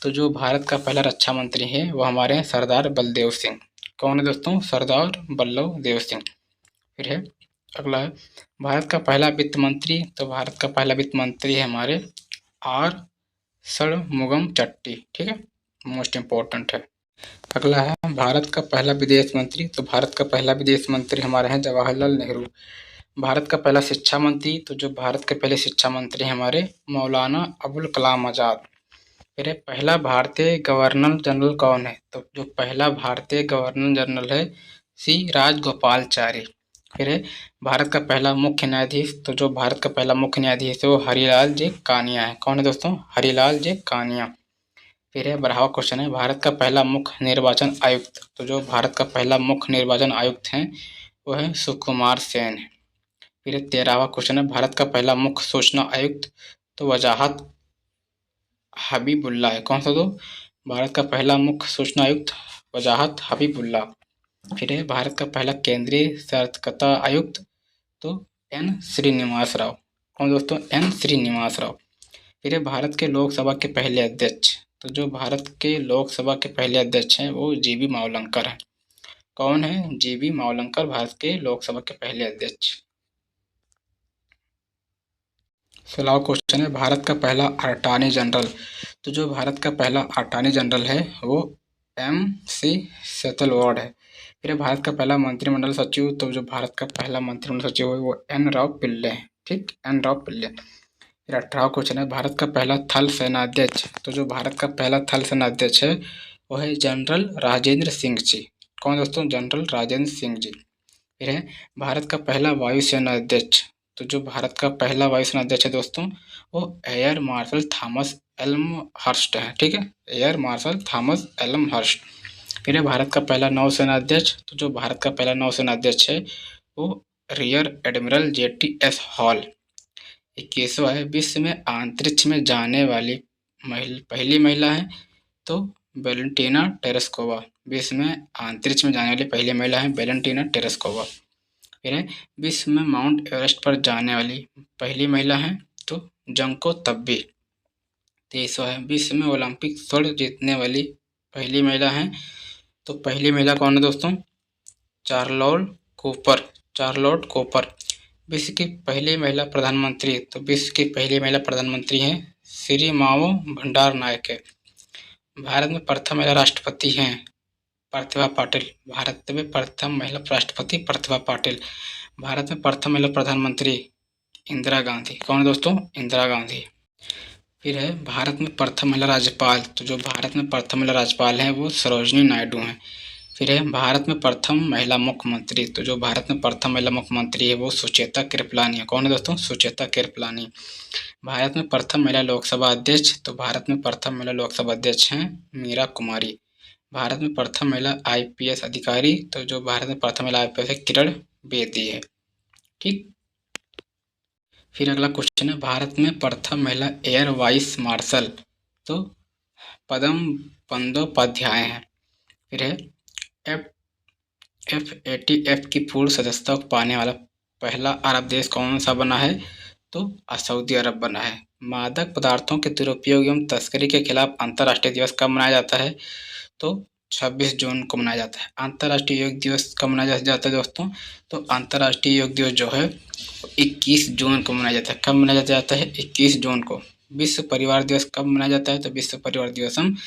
तो जो भारत का पहला रक्षा मंत्री है वो हमारे हैं सरदार बलदेव सिंह। कौन है दोस्तों? सरदार बल्लभ देव सिंह। फिर है अगला है, भारत का पहला वित्त मंत्री, तो भारत का पहला वित्त मंत्री है हमारे आर षणमुगम चट्टी। ठीक है, मोस्ट इम्पोर्टेंट है। अगला है, भारत का पहला विदेश मंत्री, तो भारत का पहला विदेश मंत्री हमारे हैं जवाहरलाल नेहरू। भारत का पहला शिक्षा मंत्री, तो जो भारत के पहले शिक्षा मंत्री हैं हमारे मौलाना अबुल कलाम आज़ाद। फिर है, पहला भारतीय गवर्नर जनरल कौन है? तो जो पहला भारतीय गवर्नर जनरल है सी राजगोपालाचारी। फिर है, भारत का पहला मुख्य न्यायाधीश, तो जो भारत का पहला मुख्य न्यायाधीश है वो हरिलाल जे कानिया है। कौन है दोस्तों? हरिलाल जे कानिया। फिर है 12वां क्वेश्चन है, भारत का पहला मुख्य निर्वाचन आयुक्त, तो जो भारत का पहला मुख्य निर्वाचन आयुक्त हैं वो है सुकुमार सेन। फिर 13वां क्वेश्चन है, भारत का पहला मुख्य सूचना आयुक्त, तो वजाहत हबीबुल्ला है। कौन सा? तो भारत का पहला मुख्य सूचना आयुक्त वजाहत हबीबुल्ला। फिर है भारत का पहला केंद्रीय सतर्कता आयुक्त, तो एन श्रीनिवास राव। कौन दोस्तों? एन श्रीनिवास राव। फिर है भारत के लोकसभा के पहले अध्यक्ष, तो जो भारत के लोकसभा के पहले अध्यक्ष हैं वो जीबी मावलंकर हैं। कौन है? जीबी मावलंकर भारत के लोकसभा के पहले अध्यक्ष। 16वां क्वेश्चन है, भारत का पहला अटॉर्नी जनरल, तो जो भारत का पहला अटॉर्नी जनरल है वो MC सेतलवाड है। फिर भारत का पहला मंत्रिमंडल सचिव, तो जो भारत का पहला मंत्रिमंडल सचिव है वो N राव पिल्ले है। ठीक, N राव पिल्ले। फिर 18वां क्वेश्चन है, भारत का पहला थल सेनाध्यक्ष, तो जो भारत का पहला थल सेनाध्यक्ष है वो है जनरल राजेंद्र सिंह जी। कौन दोस्तों? जनरल राजेंद्र सिंह जी। फिर है भारत का पहला वायुसेना अध्यक्ष, तो जो भारत का पहला वायुसेना अध्यक्ष है दोस्तों वो एयर मार्शल थॉमस एल्महर्स्ट है। ठीक है, एयर मार्शल थॉमस एल्महर्स्ट। फिर है भारत का पहला नौसेना अध्यक्ष, तो जो भारत का पहला नौसेना अध्यक्ष है वो रियर एडमिरल JTS हॉल। 21वां है विश्व में अंतरिक्ष में जाने वाली पहली महिला है तो वेलेंटीना टेरेस्कोवा। विश्व में अंतरिक्ष में जाने वाली पहली महिला है वेलेंटीना टेरेस्कोवा। फिर है विश्व में माउंट एवरेस्ट पर जाने वाली पहली महिला है तो जंको तब्बी। 23वां है विश्व में ओलंपिक स्वर्ण जीतने वाली पहली महिला है तो पहली महिला कौन है दोस्तों? चार्लोट कोपर। विश्व की पहली महिला प्रधानमंत्री, तो विश्व की पहली महिला प्रधानमंत्री हैं श्री मावो भंडारनायक है। भारत में प्रथम महिला राष्ट्रपति हैं प्रतिभा पाटिल। भारत में प्रथम महिला राष्ट्रपति प्रतिभा पाटिल। भारत में प्रथम महिला प्रधानमंत्री इंदिरा गांधी। कौन है दोस्तों? इंदिरा गांधी। फिर है भारत में प्रथम महिला राज्यपाल, तो जो भारत में प्रथम महिला राज्यपाल हैं वो सरोजिनी नायडू हैं। फिर है भारत में प्रथम महिला मुख्यमंत्री, तो जो भारत में प्रथम महिला मुख्यमंत्री है वो सुचेता कृपलानी है। कौन है दोस्तों? सुचेता कृपलानी। भारत में प्रथम महिला लोकसभा अध्यक्ष, तो भारत में प्रथम महिला लोकसभा अध्यक्ष हैं मीरा कुमारी। भारत में प्रथम महिला IPS अधिकारी, तो जो भारत में प्रथम महिला IPS है किरण बेदी है। ठीक। फिर अगला क्वेश्चन है भारत में प्रथम महिला एयर वाइस मार्शल, तो पदम बंदोपाध्याय हैं। फिर है FATF की पूर्ण सदस्यता पाने वाला पहला अरब देश कौन सा बना है? तो सऊदी अरब बना है। मादक पदार्थों के दुरुपयोग एवं तस्करी के खिलाफ अंतर्राष्ट्रीय दिवस कब मनाया जाता है? तो 26 जून को मनाया जाता है। अंतर्राष्ट्रीय योग दिवस कब मनाया जाता है दोस्तों? तो अंतर्राष्ट्रीय योग दिवस जो है 21 जून को मनाया जाता है। कब मनाया जाता है? 21 जून को। विश्व परिवार दिवस कब मनाया जाता है? तो विश्व परिवार दिवस हम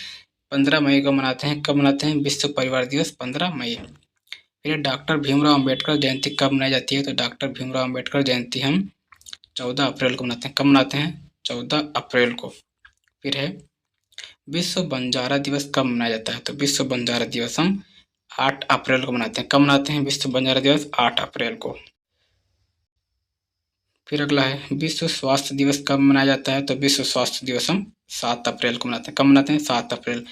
15 मई को मनाते हैं। कब मनाते हैं? विश्व परिवार दिवस 15 मई। फिर डॉक्टर भीमराव अंबेडकर जयंती कब मनाई जाती है? तो डॉक्टर भीमराव अंबेडकर जयंती हम 14 अप्रैल को मनाते हैं। कब मनाते हैं? 14 अप्रैल को। फिर है विश्व बंजारा दिवस कब मनाया जाता है? तो विश्व बंजारा दिवस हम 8 अप्रैल को मनाते हैं। कब मनाते हैं विश्व बंजारा दिवस? 8 अप्रैल को। फिर अगला है विश्व स्वास्थ्य दिवस कब मनाया जाता है? तो विश्व स्वास्थ्य दिवस हम 7 अप्रैल को मनाते हैं। कब मनाते हैं? 7 अप्रैल।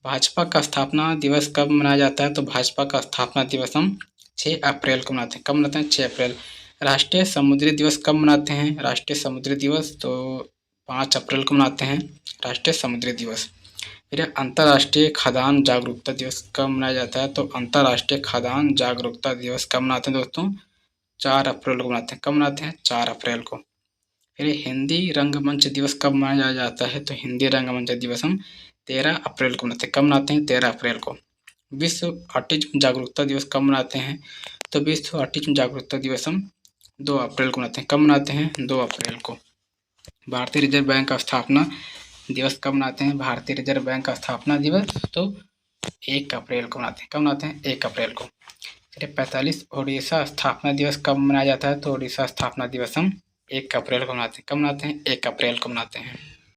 भाजपा का स्थापना दिवस कब मनाया जाता है? तो भाजपा का स्थापना दिवस हम 6 अप्रैल को मनाते हैं। कब मनाते हैं? 6 अप्रैल। राष्ट्रीय समुद्री दिवस कब मनाते हैं? राष्ट्रीय समुद्री दिवस तो 5 अप्रैल को मनाते हैं राष्ट्रीय समुद्री दिवस। फिर अंतर्राष्ट्रीय खाद्यान्न जागरूकता दिवस कब मनाया जाता है? तो अंतर्राष्ट्रीय खाद्यान्न जागरूकता दिवस कब मनाते हैं दोस्तों? 4 अप्रैल को मनाते हैं। कब मनाते हैं? 4 अप्रैल को। फिर हिंदी रंगमंच दिवस कब मनाया जाता है? तो हिंदी रंगमंच दिवस हम 13 अप्रैल को मनाते हैं। कब मनाते हैं? 13 अप्रैल को। विश्व ऑटिज्म जागरूकता दिवस कब मनाते हैं? तो विश्व ऑटिज्म जागरूकता दिवस हम 2 अप्रैल को मनाते हैं। कब मनाते हैं? 2 अप्रैल को। भारतीय रिजर्व बैंक का स्थापना दिवस कब मनाते हैं? भारतीय रिजर्व बैंक का स्थापना दिवस तो 1 अप्रैल को मनाते हैं। कब मनाते हैं? 1 अप्रैल को। फिर 45 ओडिशा स्थापना दिवस कब मनाया जाता है? तो ओडिशा स्थापना दिवस हम 1 अप्रैल को मनाते हैं। कब मनाते हैं? 1 अप्रैल को मनाते हैं।